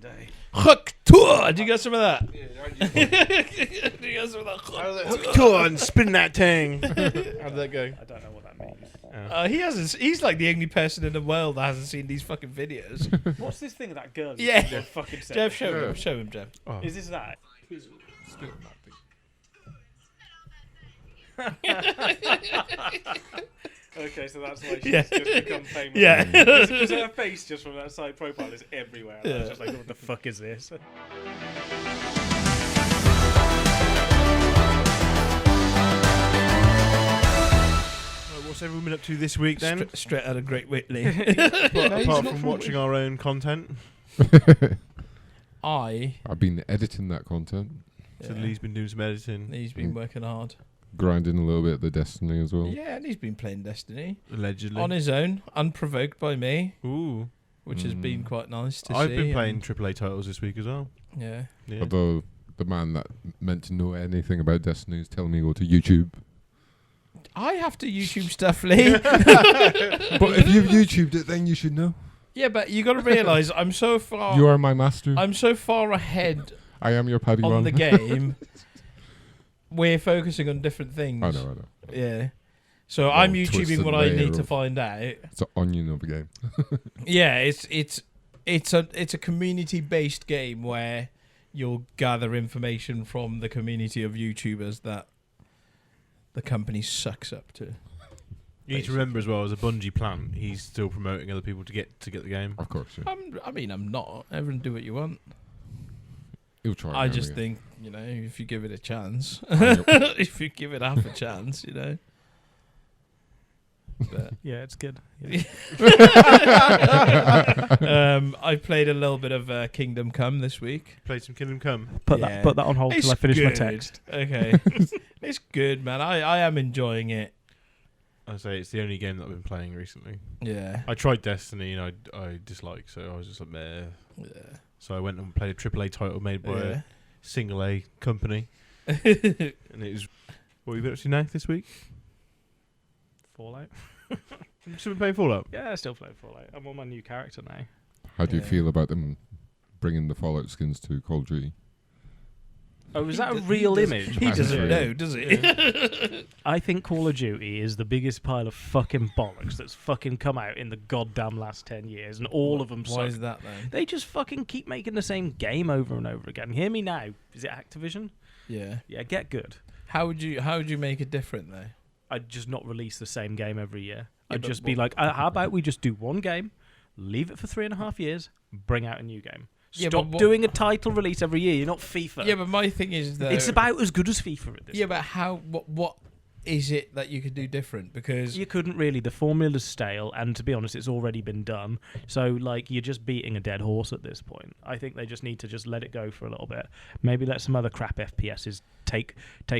day. HAWK TUAH! Did you get some of that? Yeah, Did you get some of that? HAWK TUAH and spin that thing. How did that go? I don't know what that means. He hasn't. He's like the only person in the world that hasn't seen these fucking videos. What's this thing that girl? Yeah. Fucking said? Jeff, show him. Show him, Jeff. Oh. Is this that? Okay, so that's why she's just become famous. Yeah. Because her face just from that side profile is everywhere. Yeah. I was just like, what the fuck is this? What's everyone been up to this week then? Straight out of Great Whitley. apart from watching our own content. I've been editing that content, So Lee's been doing some editing. He's been working hard. grinding a little bit of the Destiny as well. Yeah, and he's been playing Destiny Allegedly. on his own, unprovoked by me, Ooh. which has been quite nice to see. I've been playing AAA titles this week as well. Yeah. Yeah. Although the man that meant to know anything about Destiny is telling me to go to YouTube. I have to YouTube stuff, Lee. But if you've YouTubed it, then you should know. Yeah, but you got to realise I'm so far. You are my master. I'm so far ahead I am your Padawan. on the game. We're focusing on different things. I know. Yeah. So Well, I'm twisted YouTubing what I layer need to of- find out. It's an onion of a game. Yeah, it's a community based game where you'll gather information from the community of YouTubers that the company sucks up to. You need to remember as well, as a Bungie plant, he's still promoting other people to get the game. Of course, yeah. I'm not. Everyone do what you want. He'll try. I now, just yeah. think, if you give it a chance, know. if you give it half a chance, But, Yeah, it's good. Yeah. I played a little bit of Kingdom Come this week. Played some Kingdom Come. Put Yeah. that on hold till I finish my text. Okay. It's good, man. I am enjoying it. I say it's the only game that I've been playing recently. Yeah. I tried Destiny and I disliked, so I was just like, meh. Yeah. So I went and played a AAA title made by a single A company, Yeah. and it was. What have you been up to now this week? Fallout. You still been playing Fallout? Yeah, I still play Fallout. I'm on my new character now. How do you Yeah. feel about them bringing the Fallout skins to Call of Duty? Oh, is that a He real doesn't- image? He That's doesn't real. know, does he? I think Call of Duty is the biggest pile of fucking bollocks that's fucking come out in the goddamn last 10 years, and all of them Why suck. is that then? They just fucking keep making the same game over and over again. Hear me now. Is it Activision? Yeah. Yeah, get good. How would you make it different though? I'd just not release the same game every year. Yeah, I'd but just be like, how about we just do one game, leave it for 3.5 years, bring out a new game. Yeah, Stop but what- doing a title release every year. You're not FIFA. Yeah, but my thing is that it's about as good as FIFA at this Yeah, but what is it that you could do different? Because You couldn't really. The formula's stale, and to be honest, it's already been done. So, you're just beating a dead horse at this point. I think they just need to just let it go for a little bit. Maybe let some other crap FPSs take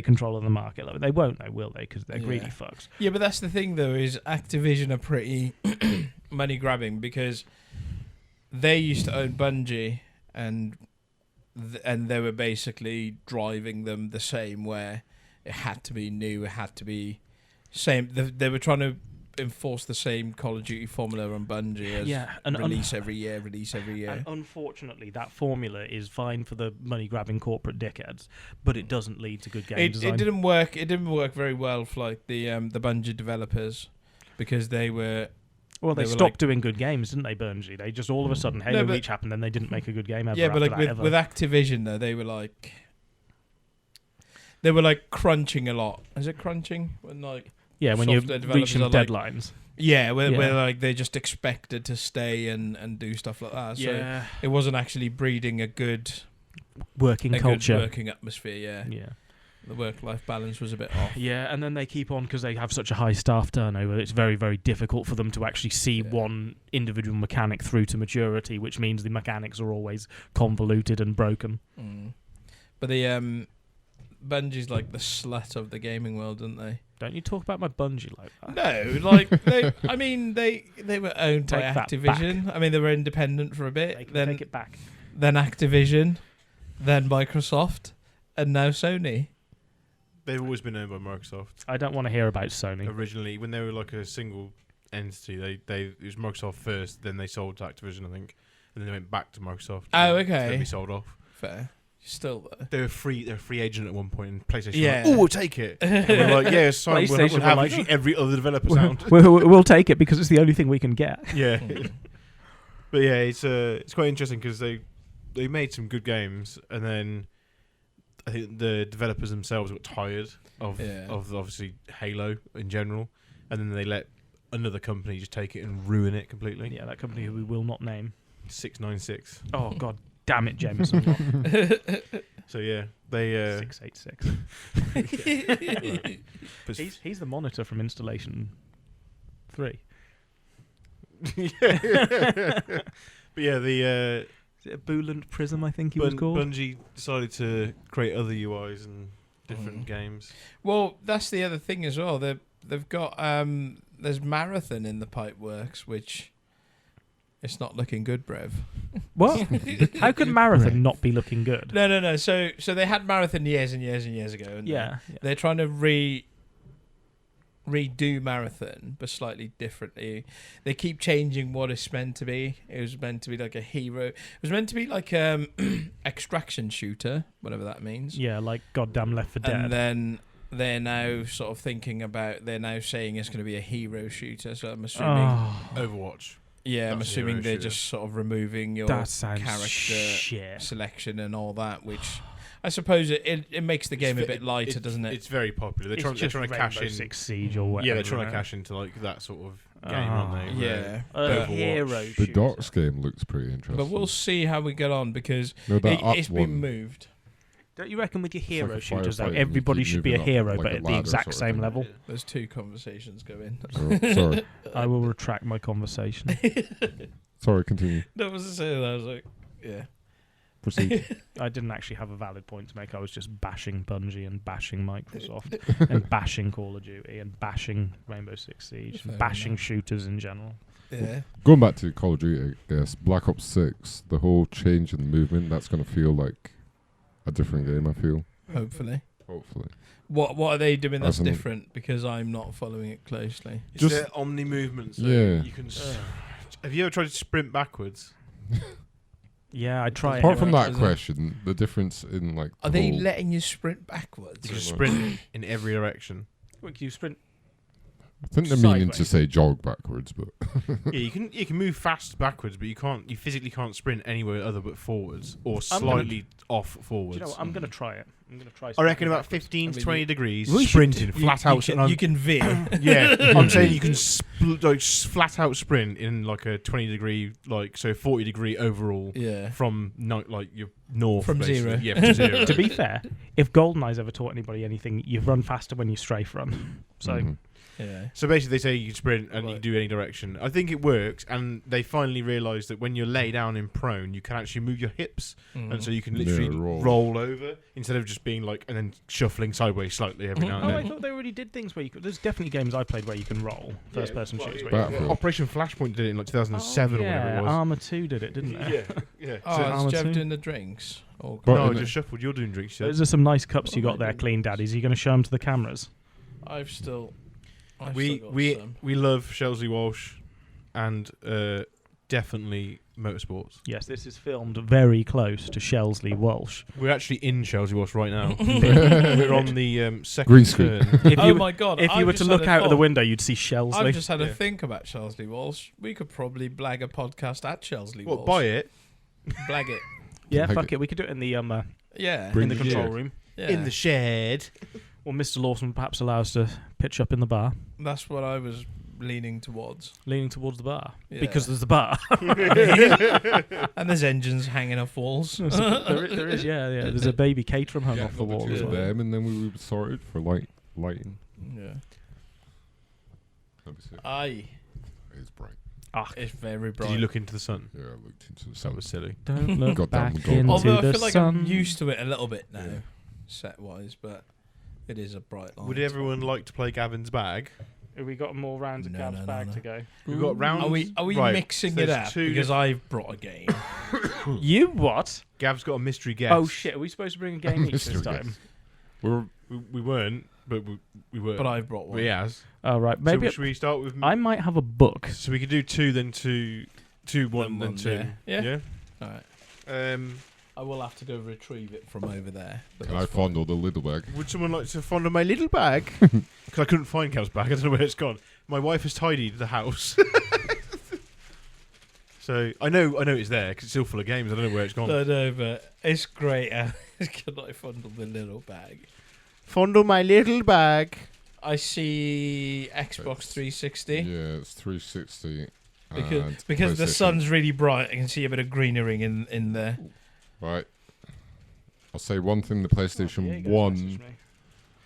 control of the market. They won't, though, will they? Because they're greedy fucks. Yeah, but that's the thing though, is Activision are pretty money grabbing because they used to own Bungie and they were basically driving them the same, where it had to be new, it had to be same. They were trying to enforce the same Call of Duty formula on Bungie as and release every year. And unfortunately, that formula is fine for the money-grabbing corporate dickheads, but it doesn't lead to good game design. It didn't work. It didn't work very well for the Bungie developers because they were. Well, they were stopped doing good games, didn't they, Bungie? They just all of a sudden Halo but- Reach happened, then they didn't make a good game ever. Yeah, but after that, ever. with Activision though, they were crunching a lot. Is it crunching when when you software reach some developers are deadlines. where they're just expected to stay and do stuff like that. So it wasn't actually breeding a good Working culture. good working atmosphere. Yeah, the work-life balance was a bit off. Yeah, and then they keep on because they have such a high staff turnover. It's very, very difficult for them to actually see one individual mechanic through to maturity, which means the mechanics are always convoluted and broken. Mm. But the Bungie's like the slut of the gaming world, don't they? Don't you talk about my Bungie like that? No, they were owned by Take that Activision. I mean, they were independent for a bit. They can Then take it back. then Activision, then Microsoft, and now Sony. They've always been owned by Microsoft. I don't want to hear about Sony. Originally, when they were like a single entity, it was Microsoft first, then they sold to Activision, I think, and then they went back to Microsoft. Oh, to okay. be sold off. Fair. Still though. They were free agent at one point, and PlayStation. Yeah. Were like, oh, we'll take it. And we're like, yeah, it's fine. We'll PlayStation have were literally like, every other developer sound. We'll take it because it's the only thing we can get. Yeah. But yeah, it's quite interesting because they made some good games, and then I think the developers themselves got tired of obviously Halo in general, and then they let another company just take it and ruin it completely. Yeah, that company who we will not name. 696. Oh God, damn it, Jameson. So yeah, they 686. but He's the monitor from installation 3. But yeah, the Is it a Boolant Prism? I think he was called. Bungie decided to create other UIs and different games. Well, that's the other thing as well. They've got there's Marathon in the pipe works, which it's not looking good, Brev. What? How could Marathon not be looking good? No. So they had Marathon years and years and years ago, and Yeah. they're trying to redo Marathon, but slightly differently. They keep changing what it's meant to be. It was meant to be like a hero. It was meant to be like extraction shooter, whatever that means. Yeah, like goddamn Left 4 Dead. And then they're now sort of thinking about. They're now saying it's going to be a hero shooter. So I'm assuming. Overwatch. Yeah, I'm That's assuming hero they're shooter. just sort of removing your That sounds character shit. selection and all that, which I suppose it makes the game a bit lighter, doesn't it? It's very popular. They're It's trying just to cash Rainbow in. Six Siege or whatever. Yeah, they're trying to right? cash into like that sort of game, Oh. aren't they? Yeah, A but, hero The shooter. Darks game looks pretty interesting. but we'll see how we get on because No, that up it's one, been moved. Don't you reckon with your hero like a shooters though, firefighter, you everybody keep should be a moving up hero, like but a at the ladder exact sort of same thing. level? There's 2 conversations going. Oh, sorry, I will retract my conversation. sorry. Continue. That was to say that I was like, yeah. Proceed. I didn't actually have a valid point to make. I was just bashing Bungie and bashing Microsoft and bashing Call of Duty and bashing Rainbow Six Siege Fair and bashing enough. shooters in general. Yeah. Going back to Call of Duty, I guess Black Ops 6, the whole change in the movement, that's going to feel like a different game. I feel. Hopefully. Hopefully. What are they doing that's As in- different? Because I'm not following it closely. It's Just- their omni movements. So Yeah. You can. Have you ever tried to sprint backwards? Yeah, I try. Apart it. from that Isn't it? question, the difference in like Are the they whole- letting you sprint backwards? You can Yeah. sprint in every direction. Look, you sprint. I think they're meaning to sideways? say jog backwards, but Yeah, you can move fast backwards, but you physically can't sprint anywhere other but forwards or I'm gonna- slightly off Do forwards. you know what? I'm going to try it. I'm going to try. I reckon sprinting about backwards. 15 I to mean, 20 degrees we should sprinting do- flat out. You can veer. Yeah, I'm saying you can flat out sprint in like a 20-degree, like so 40-degree overall Yeah. from like your north From basically. zero. Yeah, from zero. To be fair, if GoldenEye's ever taught anybody anything, you run faster when you strafe run. So Mhm. Yeah. So basically, they say you can sprint and you Right. can do any direction. I think it works, and they finally realised that when you're lay down in prone, you can actually move your hips, and so you can Yeah, literally roll. roll over instead of just being like and then shuffling sideways slightly every now Oh, and I then. thought they already did things where you could. There's definitely games I played where you can roll first-person well, shooters. yeah, Where you Battlefield. Operation Flashpoint did it in like 2007 or whatever it was. Armour 2 did it, didn't it? yeah. Oh, So- is Armour Jeff 2? doing the drinks? Oh, But no, in just shuffled. You're doing drinks. Those are some nice cups you got there, clean daddies. Are you going to show them to the cameras? I've still got We some. love Shelsley Walsh, and definitely motorsports. Yes, this is filmed very close to Shelsley Walsh. We're actually in Shelsley Walsh right now. We're on the second Green screen. turn. If Oh you, my god! if you I've were to just look had a out of the thought. window, you'd see Shelsley. I've just had a Yeah. think about Shelsley Walsh. We could probably blag a podcast at Shelsley What? Walsh. Buy it Blag it. Yeah, Like fuck it. it. We could do it in the Yeah. Bring in the the control shed. room. yeah. in the shed. Or Mr. Lawson would perhaps allow us to pitch up in the bar, That's what I was leaning towards. leaning towards the bar Yeah. because there's the bar. And there's engines hanging off walls. there is, yeah. There's a baby Caterham hung Yeah, off the wall two as of well. them, and then we would sort it for lighting. Yeah. Let me see. Aye. It's bright. Ah, It's very bright. Did you look into the sun? Yeah, I looked into the That sun. was silly. don't look Goddamn back gold. into Although I the feel like sun. I'm used to it a little bit now, Yeah. set wise, but it is a bright light. Would everyone like to play Gavin's bag? Have we got more rounds of No, Gav's no, bag no. to go? We've got rounds. Are we Right, mixing so it there's up? two Because diff- I've brought a game. You what? Gav's got a mystery guest. Oh shit! Are we supposed to bring a game each this Mystery time? We weren't, but we were. But I've brought one. We has. Oh right, Maybe maybe should we start with? I might have a book. So we could do two, then two. 2, 1, Then then 2. Yeah. All right. Um, I will have to go retrieve it from over there. Can I fondle the little bag? would someone like to fondle my little bag? Because I couldn't find Cal's bag. I don't know where it's gone. My wife has tidied the house. So I know it's there because it's still full of games. I don't know where it's gone. No, but it's great. Can I fondle the little bag? Fondle my little bag. I see Xbox 360 Yeah, it's 360. because the PlayStation. sun's really bright. I can see a bit of greenery in there. Right. I'll say one thing: the PlayStation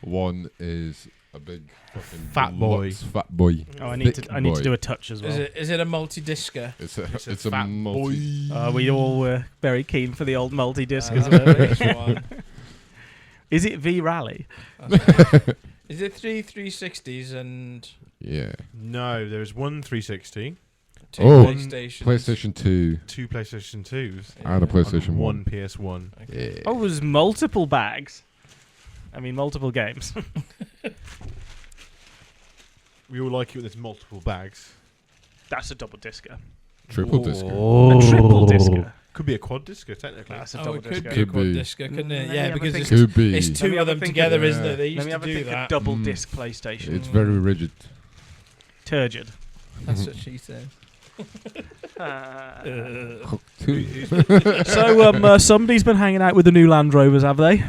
One is a big fucking Fat boy. fat boy. Oh, I need Thick to boy. do a touch as well. Is it a multi-discer? It's a fat multi. We all were very keen for the old multi-disc, Uh, isn't it? which one? Is it V Rally? Is it 360s and Yeah. No, there's one 360, 2 Oh. PlayStations? PlayStation 2 2 PlayStation 2s, and a PlayStation and 1. one PS1. Yeah. Oh, it was multiple bags. I mean, multiple games. We all like it when there's multiple bags. That's a double discer. Triple disc. A triple discer. Could be a quad discer, technically. That's a Oh, double it could discer. be a Could quad be. discer, couldn't it? Let me Yeah, have a because think. it's, Could be. it's Let two me of have a them think together, of- isn't it? They Let used me to have a do think that. of double Mm. disc PlayStation. It's very rigid. Turgid. That's what she said. So, somebody's been hanging out with the new Land Rovers, have they?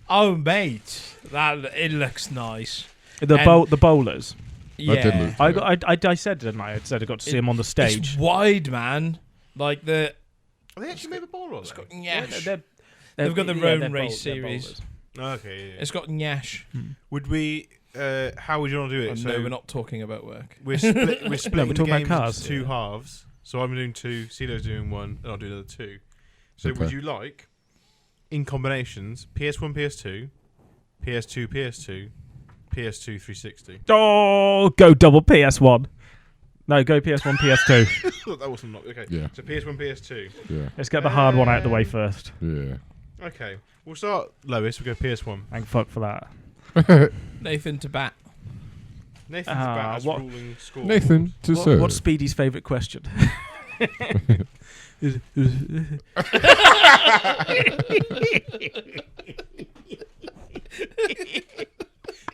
Oh, mate, it looks nice. The And- the bowlers. Yeah, did look- I said, didn't I? I said I got to see him on the it's stage. wide, man. Like the Are they actually made a ball on it's got it? nyash. They've got the Rome race they're series. bowlers. Okay, yeah. It's got nyash. Would we? How would you want to do it? Oh, no, we're not talking about work. We're splitting we're talking the about games cars. into 2 halves. So I'm doing 2, Celo's doing 1, and I'll do another 2. So Okay. would you like, in combinations, PS1, PS2, PS2, PS2, PS2, 360? Oh, go double PS1. No, go PS1, PS2. That wasn't okay. Yeah. So PS1, PS2. Yeah. Let's get the hard one out of the way first. Yeah. Okay, we'll start lowest. We'll go PS1. Thank fuck for that. Nathan to bat. Nathan's Ah, back as what- ruling score. Nathan to serve. What's Speedy's favourite question?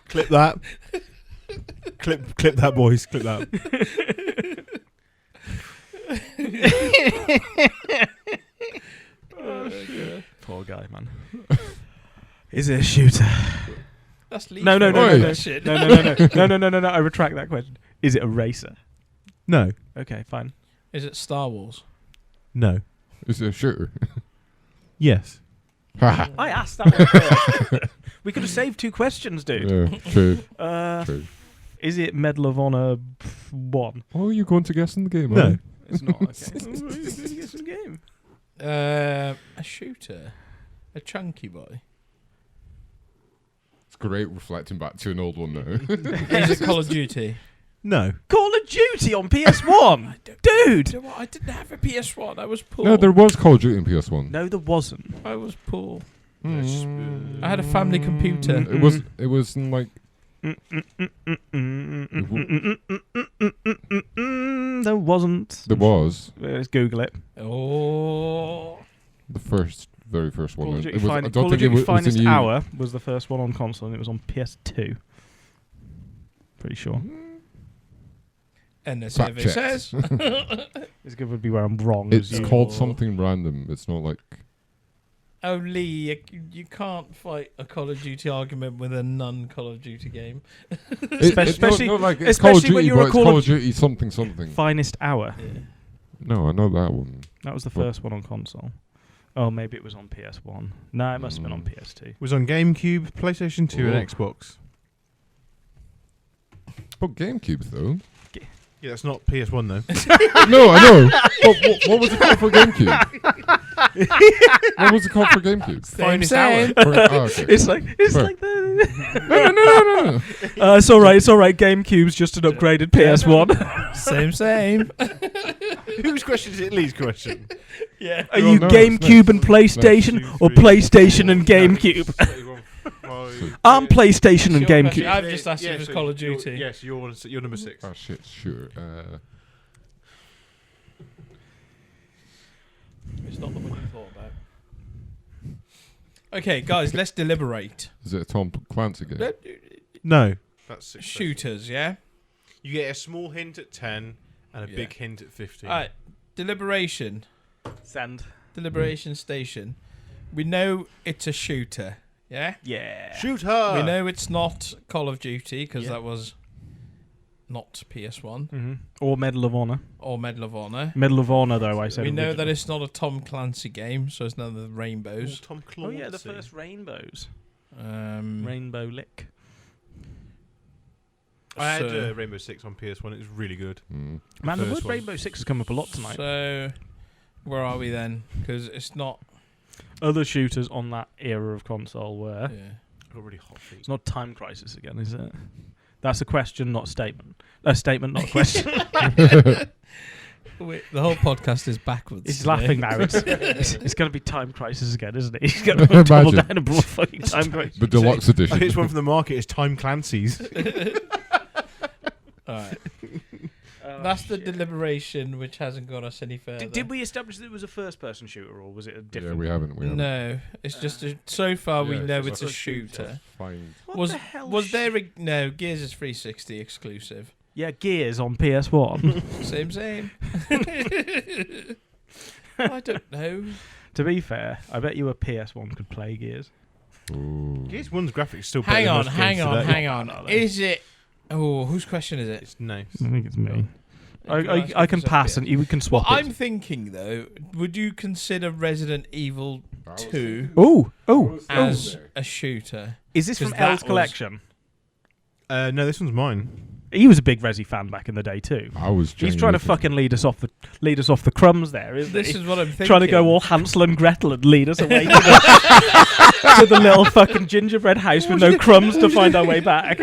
Clip that. clip that, boys. Clip that. Poor guy, man. Is it a shooter? That's least No. shit. No. I retract that question. Is it a racer? No. Okay, fine. Is it Star Wars? No. Is it a shooter? Yes. Haha. I asked that one first. We could have saved 2 questions, dude. Yeah, true. True. Is it Medal of Honor 1? Oh, you're going to guess in the game, No. are you? It's not. Okay. Game. A shooter. A chunky boy. It's great reflecting back to an old one now. Is it Call of Duty? No. Call of Duty on PS1, dude. You know what? I didn't have a PS1. I was poor. No, there was Call of Duty in PS1. No, there wasn't. I was poor. Mm. I had a family computer. It was like There wasn't. there was Let's Google it. Oh. the very first one. Call of It Duty, was, I don't Call of think it Duty was Finest in Hour was the first one on console, and it was on PS2. Pretty sure. And the Fact survey checked. says. This would be where I'm wrong. It's as called usual. something random. It's not like Oh, Lee, you can't fight a Call of Duty argument with a non-Call of Duty game. Especially- not like it's Call of especially when Duty, you're but a it's Call Call of of Duty something. Finest Hour. Yeah. No, I know that one. That was the What? first one on console. Oh, maybe it was on PS1. No, it must have been on Mm. PS2. Was on GameCube, PlayStation 2, Oh. and Xbox. But GameCube though. Yeah, that's not PS1 though. No, I know. But what was it called for GameCube? What was it called for GameCube? Finest same. Hour. Okay. It's like Fair. the. No. It's all right. It's all right. GameCube's just an upgraded PS1. Same. Whose question is it? Lee's question. Yeah. Are Oh, you no, GameCube it's and next. PlayStation Next. or PlayStation and GameCube? I'm PlayStation and It's your question. GameCube. I've just asked you if it's Call of Duty. Yes, you're number 6. Oh shit, sure. It's not the one you thought about. Okay, guys, let's deliberate. Is it a Tom Clancy game? No. That's 6 Shooters, yeah? You get a small hint at 10 and a Yeah. big hint at 15. Alright, deliberation. Send. Deliberation station. We know it's a shooter, yeah? Yeah. Shoot her! We know it's not Call of Duty, because Yeah. that was not PS1 Mm-hmm. Or Medal of Honor. or Medal of Honor. Medal of Honor, though, I said. We know that originally. it's not a Tom Clancy game, so it's none of the rainbows. Tom Oh, Clancy. yeah, the first Rainbows. Um, Rainbow Lick. I had so- Rainbow Six on PS1. It was really good. Mm. Man, the First word one. Rainbow Six has come up a lot tonight. So, where are we then? Because it's not. Other shooters on that era of console were. Yeah. I got really hot feet. It's not Time Crisis again, is it? That's a question, not a statement. A statement, not a question. Wait, the whole podcast is backwards. He's today. laughing now. It's going to be Time Crisis again, isn't it? He's going to double Imagine. down and broad fucking Time Crisis. The deluxe edition. It's one from the market. It's Time Clancy's. Alright. That's the deliberation which hasn't got us any further. Did we establish that it was a first-person shooter, or was it a Yeah, different? we haven't. We haven't. No, it's just so far we Yeah, know it's it's a just shooter. Fine. What Was the hell? was there a, no Gears is 360 exclusive? Yeah, Gears on PS1. Same. I don't know. To be fair, I bet you a PS1 could play Gears. Ooh. Gears 1's graphics still better Hang than on, most hang games on, today. hang on. Is it? Oh, whose question is it? It's nice. I think it's me. You can ask I if can it's a pass, bit. and you can Well, swap I'm it. thinking though, would you consider Resident Evil 2 Oh, as a shooter? is this 'Cause from that L's was- collection? No, this one's mine. He was a big Resi fan back in the day too. I was. He's trying to fucking lead us off the crumbs there, isn't This he? is what I'm thinking. Trying to go all Hansel and Gretel and lead us away to the, to the little fucking gingerbread house with no crumbs to find our way back.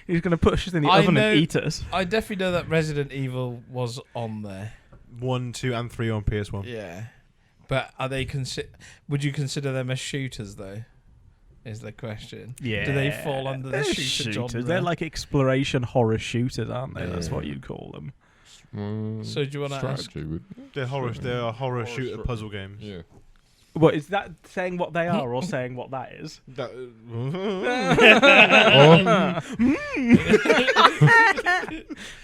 He's going to push us in the I oven know- and eat us. I definitely know that Resident Evil was on there. 1, 2, and 3 on PS1. Yeah, but are they would you consider them as shooters though? Is the question. Yeah. Do they fall under the They're shooter genre? They're like exploration horror shooters, aren't they? That's Yeah. what you'd call them. So do you want to ask? strategy? Would They're horror shooter shooter. puzzle games. yeah. What is that saying what they are or saying what that is? That,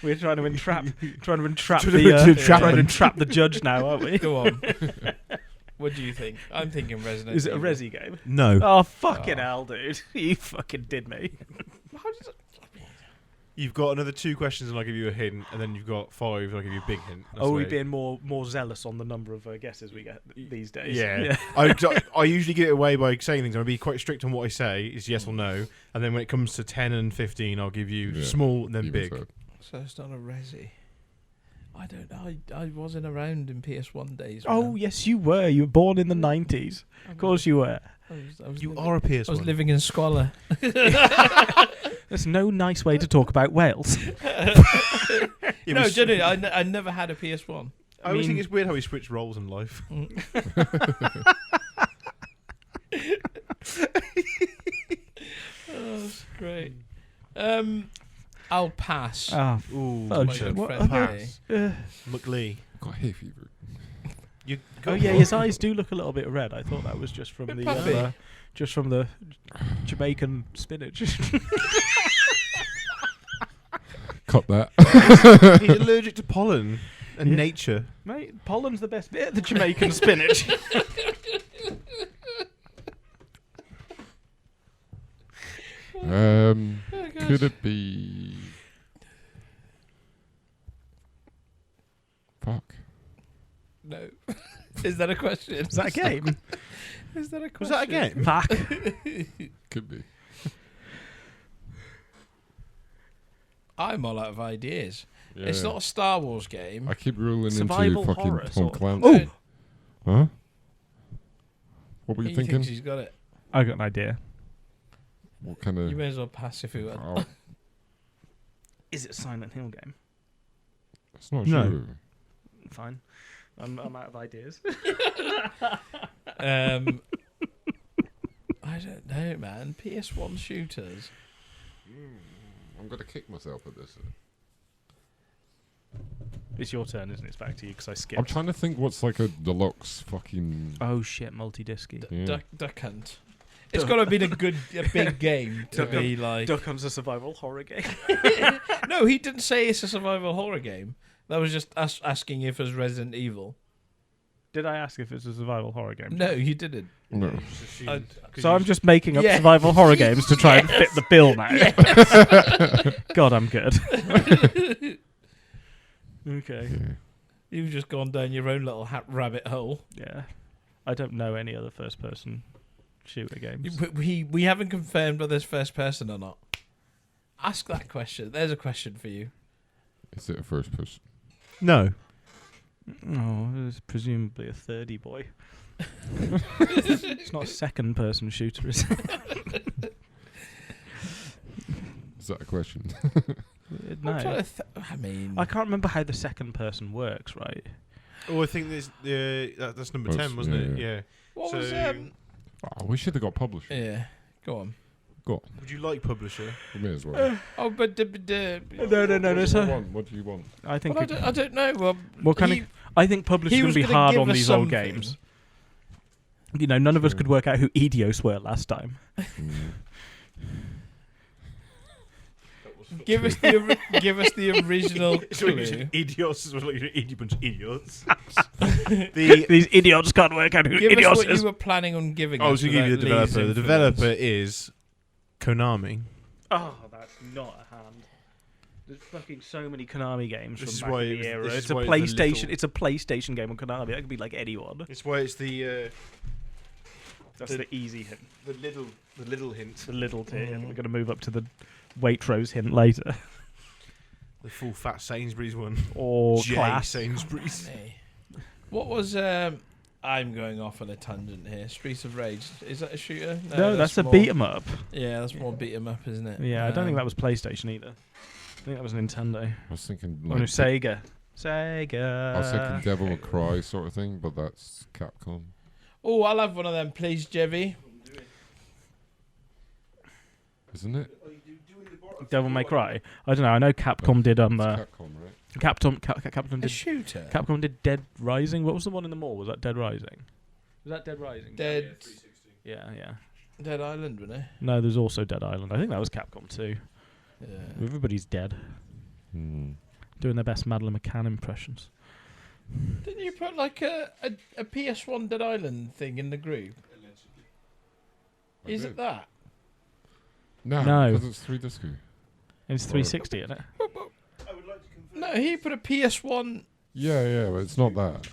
We're trying to entrap Trying the to trap trying to them. entrap the judge now, aren't we? Go on. What do you think? I'm thinking Resident. Is it a Evil. Resi game? no. Oh fucking Oh. hell, dude! You fucking did me. You've got another 2 questions and I'll give you a hint, and then you've got 5 and I'll give you a big hint. That's Are the we way- being more zealous on the number of guesses we get these days? Yeah. I usually get away by saying things. I'll be quite strict on what I say. It's yes or no. And then when it comes to 10 and 15, I'll give you Yeah. small and then Even big. so. So it's not a Resi. I don't know. I wasn't around in PS1 days. Oh man. yes, you were. You were born in the 90s. Of course you were. I was You living, are a I PS1. was living in squalor. There's no nice way to talk about Wales. It No, was- genuinely, I never had a PS1. I always think mean- it's weird how we switch roles in life. Oh, that's great. I'll pass. Ah, Ooh, fudge. my good What- friend okay. Harry. McLee. Got hay fever. You Oh yeah, his eyes do look a little bit red. I thought that was just from Bit the puffy. just from the Jamaican spinach. Cut that. He's allergic to pollen and Yeah. nature. Mate, pollen's the best bit of the Jamaican spinach. Oh, Could it be? Fuck. No. Is that a question? Is that a game? Is that a question? Was that a game? Fuck. Could be. I'm all out of ideas. It's Yeah. not a Star Wars game. I keep ruling Survival into fucking horror, Tom sort of. Clancy. Huh? What were you He thinking? thinks he's got it. I got an idea. What kind You of? may as well pass if you want. Oh, Is it a Silent Hill game? it's not No. sure. Fine. I'm out of ideas. I don't know, man. PS1 shooters. I'm gonna kick myself at this. It's your turn, isn't it? It's back to you because I skipped. I'm trying to think what's like a deluxe fucking. Oh shit, multi-disky. Yeah. Duck Hunt. It's got to be a big game to be like. Duck Hunt's a survival horror game. No, he didn't say it's a survival horror game. That was just us asking if it's Resident Evil. Did I ask if it's a survival horror game? No, you didn't. No. So I'm just making up Yeah. survival horror games to try and fit the bill now. Yes. God, I'm good. Okay. Yeah. You've just gone down your own little rabbit hole. Yeah. I don't know any other first-person shooter games. We haven't confirmed whether it's first person or not. Ask that question. There's a question for you. Is it a first person? No. Oh, it's presumably a 30 boy. It's not a second-person shooter, is it? Is that a question? No. I'm trying to I mean, I can't remember how the second person works, right? Oh, I think that's number That's- 10, wasn't it? yeah. Yeah. what so was Oh, we should have got publisher. Yeah, go on. would you like publisher? We may as well. Oh, but No. What do you want? What do you want? I think. well, I don't know. Well, What kind of? I think publishers he going was to be gonna hard give on us these old something. games. You know, none of us Sure. could work out who Edios were last time. Mm. give us the original clue. Idiots as well, like an idiot bunch of idiots. These idiots can't work out who Give us Edios what is. you were planning on giving I us. was going to give you the without developer. The Lee's developer influence. is Konami. Oh, that's not a hand. There's fucking so many Konami games This is from back why in it the was- era. this is It's a why it's a PlayStation. little- It's a PlayStation game on Konami. That could be like anyone. It's why it's the That's the easy hint. little hint, The little tier. Mm. We're going to move up to the Waitrose hint later. the full fat Sainsbury's one. Or J class. Sainsbury's. What was I'm going off on a tangent here. Streets of Rage. Is that a shooter? No, that's a more- beat 'em up. Yeah, that's more beat 'em up, isn't it? Yeah, I don't think that was PlayStation either. I think that was Nintendo. I was thinking Oh, like no, Sega. Sega. I was thinking Devil May Cry sort of thing, but that's Capcom. Oh, I'll have one of them, please, Jevy. Isn't it? Devil May Cry. I don't know. I know Capcom did It's Capcom, right? Capcom A did shooter. Capcom did Dead Rising. What was the one in the mall? Was that Dead Rising? Was that Dead Rising? Dead Yeah. Dead Island, wasn't it? No, there's also Dead Island. I think that was Capcom too. Yeah. Everybody's dead. Hmm. Doing their best Madeline McCann impressions. Didn't you put like a PS1 Dead Island thing in the group? I Is did. it that? No. because it's 3-disc. It's 360, isn't it? No, he put a PS1. Yeah, but it's not that.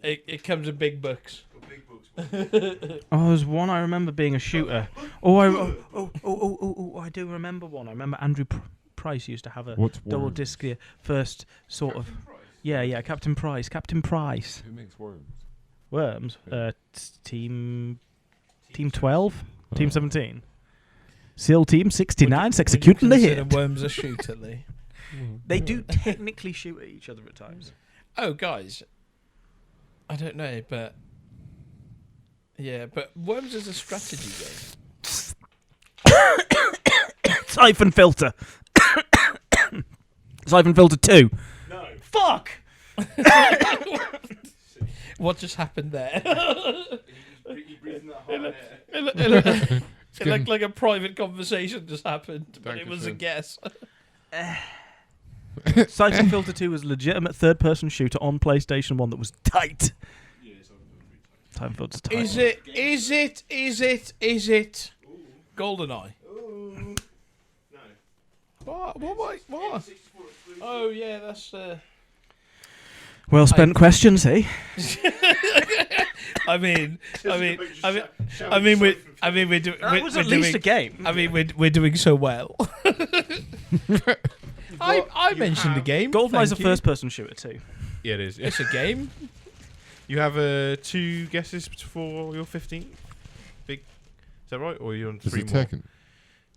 It comes in big books. Oh, there's one I remember being a shooter. I do remember one. I remember Andrew Price used to have a What's double Worms? disc here. First sort of. Yeah, Captain Price. Who makes Worms? Worms. Yeah. Team 12? Oh. Team 17? SEAL Team 69's executing the Would you hit. consider Worms a shooter, Lee? They do technically shoot at each other at times. Oh, guys. I don't know, but... Yeah, but Worms is a strategy game. Siphon Filter. Siphon Filter 2. No. Fuck! What just happened there? You breathing that hot It getting- looked like a private conversation just happened, but it was a Dankeschön. guess. Siphon Filter 2 was a legitimate third-person shooter on PlayStation 1 that was tight. Siphon Filter's tight. Is it GoldenEye? No. What? Oh yeah, that's Well spent questions, eh? I mean, we're That was at least a game. I mean, we're doing so well. I mentioned the game. GoldenEye's a thank you. first-person shooter too. Yeah, it is. It's a game. You have 2 guesses for your 15th. Is that right? Or are you on Is 3 it more? Tekken?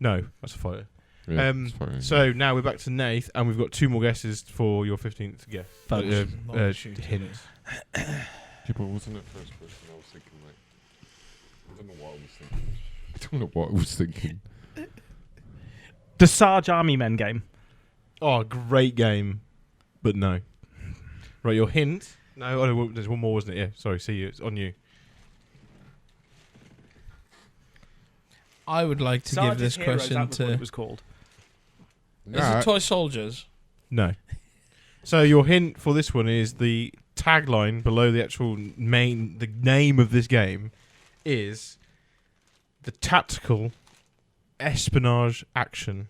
No, that's a fighter. Yeah, it's fine. So now we're back to Nath, and we've got 2 more guesses for your 15th guess. Not a shooter. Hint. Yeah, but wasn't it first person? I was thinking like, I don't know what I was thinking. I don't know what I was thinking. The Sarge Army Men game. Oh, great game, but no. Right, your hint. No, oh, there's one more, wasn't it? Yeah, sorry, see you. It's on you. I would like to Sergeant give this Heroes, question that was what to. it was called. Is it Toy Soldiers? No. So your hint for this one is the tagline below the actual the name of this game is the tactical espionage action.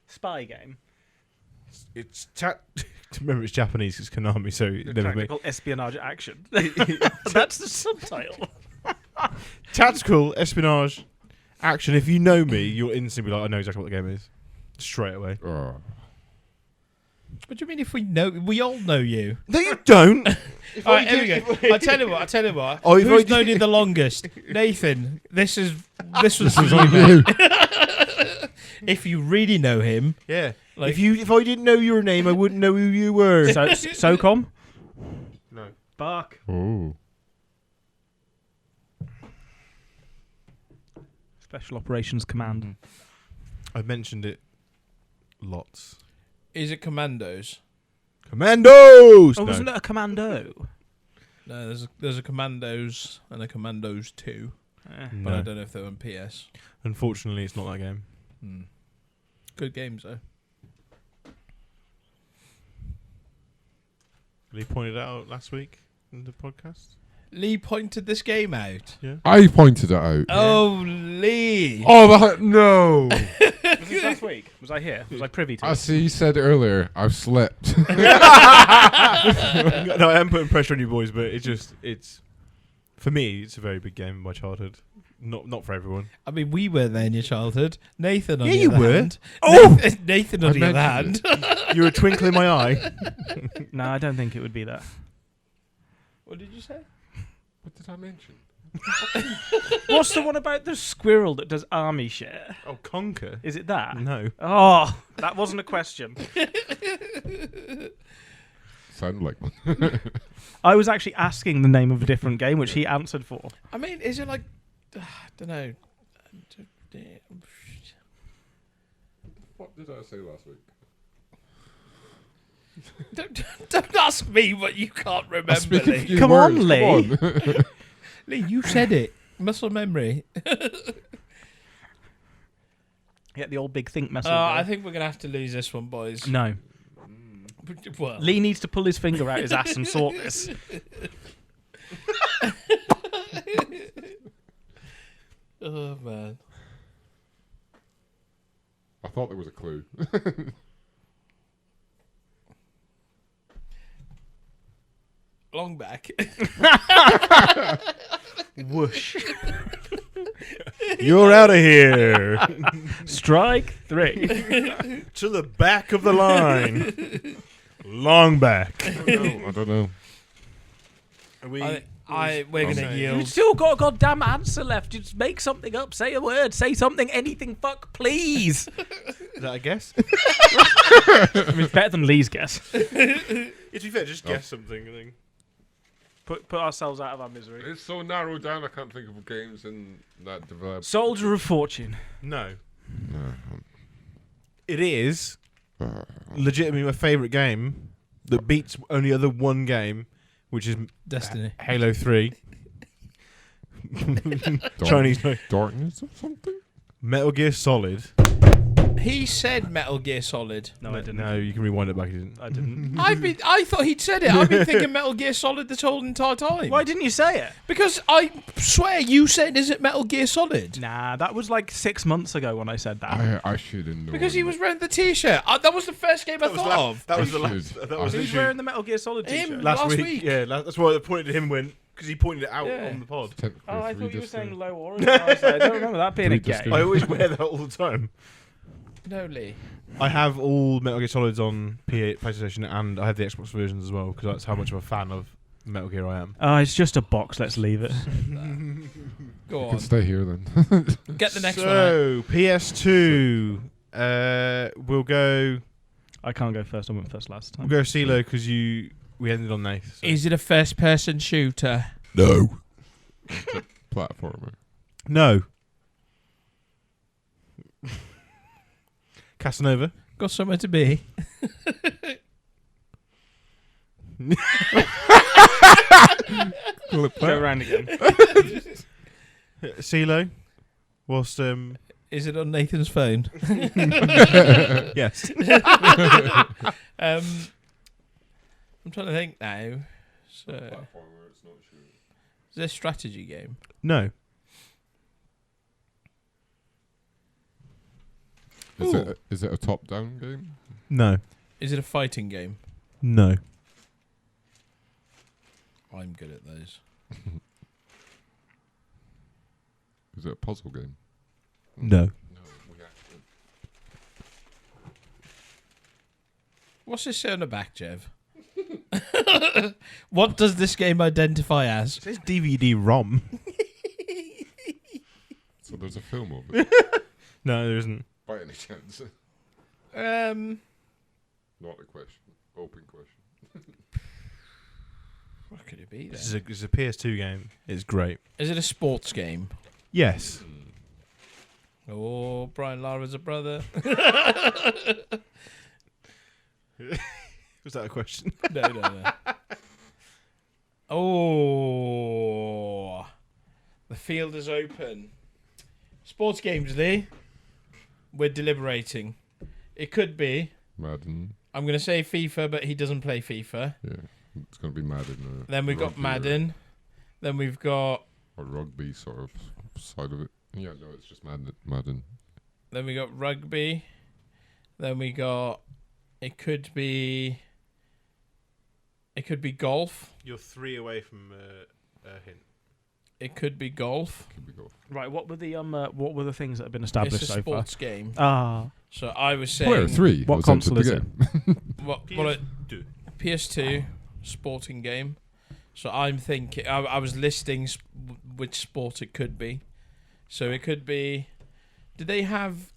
Spy game. It's remember it's Japanese. It's Konami, so it never made Tactical espionage action. That's the subtitle. tactical espionage action. If you know me, you'll instantly be like, I know exactly what the game is, straight away. Oh. What do you mean if we know? We all know you. No, you don't. All right, here we go. I tell you what. Oh, if Who's I known you the longest? Nathan. This was for you, on mate. you. If you really know him, Yeah. like If I didn't know your name, I wouldn't know who you were. SOCOM? No. Bark. Oh. Special Operations Command. I've mentioned it lots. is it Commandos? Commandos. Oh, No. wasn't it a Commando? No, there's a Commandos and a Commandos 2, but No. I don't know if they're on PS. Unfortunately, it's not that game. Good games though. Lee pointed it out last week in the podcast. Lee pointed this game out. Yeah. I pointed it out. Oh, Lee! Oh, no. Was this last week? Was I here? Was I privy to I it? see you said earlier, I've slept. No, I am putting pressure on you boys, but it's for me, it's a very big game in my childhood. Not for everyone. I mean, we were there in your childhood. Nathan on Yeah, the you other were. hand. Oh! Nathan on I the other hand. mentioned You were a twinkle in my eye. No, I don't think it would be that. What did you say? What did I mention? What's the one about the squirrel that does army shit? Oh, Conquer. Is it that? No. Oh, that wasn't a question. Sounded like one. I was actually asking the name of a different game, which he answered for. I mean, is it like, I don't know. What did I say last week? Don't ask me what you can't I remember, speak a Lee. few Come on, words, Lee. come on. Lee, you said it. Muscle memory. Get the old big think message. I think we're going to have to lose this one, boys. No. Well, Lee needs to pull his finger out his ass and sort this. oh, man. I thought there was a clue. Long back. Whoosh. You're out of here. Strike 3. To the back of the line. Long back. I don't know. Are we? we're going to Okay. You've yield. still got a goddamn answer left. Just make something up. Say a word. Say something. Anything. Fuck, please. Is that a guess? I mean, it's better than Lee's guess. To be fair, just guess something. I think. Put ourselves out of our misery. It's so narrowed down, I can't think of games in that developed. Soldier of Fortune. No. No. It is legitimately my favourite game that beats only other one game, which is Destiny. Halo 3. Chinese no. Darkness or something? Metal Gear Solid. He said Metal Gear Solid. No, I didn't. No, you can rewind it back. He didn't. I didn't. I thought he'd said it. I've been thinking Metal Gear Solid this whole entire time. Why didn't you say it? Because I swear you said, is it Metal Gear Solid? Nah, that was like 6 months ago when I said that. I should have known. Because he was wearing the t-shirt. That was the first game I thought of. That was the I last. should. That was Who's literally wearing the Metal Gear Solid Him. t-shirt? last week. week. Yeah, that's why I pointed to him because he pointed it out Yeah. on the pod. Oh, I thought you were saying low orange. I don't remember that being a Three gay. I always wear that all the time. No, Lee. I have all Metal Gear Solids on PlayStation, and I have the Xbox versions as well because that's how much of a fan of Metal Gear I am. It's just a box. Let's leave it. Go You on. can stay here then. Get the next one. So PS2, we'll go. I can't go first. I went first last time. We'll go CeeLo because we ended on Nath. So. Is it a first-person shooter? No. Platformer. No. Casanova. Got somewhere to be. Go around again. CeeLo. Whilst Is it on Nathan's phone? yes. I'm trying to think now. So, is there a strategy game? No. Is it a top-down game? No. Is it a fighting game? No. I'm good at those. Is it a puzzle game? No. No, we have to. What's this say on the back, Jev? What does this game identify as? It says DVD-ROM. So there's a film of it. No, there isn't. By any chance? Not a question. Open question. What could it be then? This is a PS2 game. It's great. Is it a sports game? Yes. Oh, Brian Lara's a brother. Was that a question? No. Oh, the field is open. Sports games, Lee. We're deliberating. It could be. Madden. I'm going to say FIFA, but he doesn't play FIFA. Yeah, it's going to be Madden. Then we've got Madden. Then we've got... Or rugby sort of side of it. Yeah, no, it's just Madden. Then we got rugby. Then we got... It could be golf. You're 3 away from a hint. It could be golf. Could be golf. Right, what were the things that have been established It's a so far? sports game. Ah, So I was saying... Where? 3? what was console entered is the it? game. What PS2. PS2 sporting game. So I'm thinking... I was listing which sport it could be. So it could be... Did they have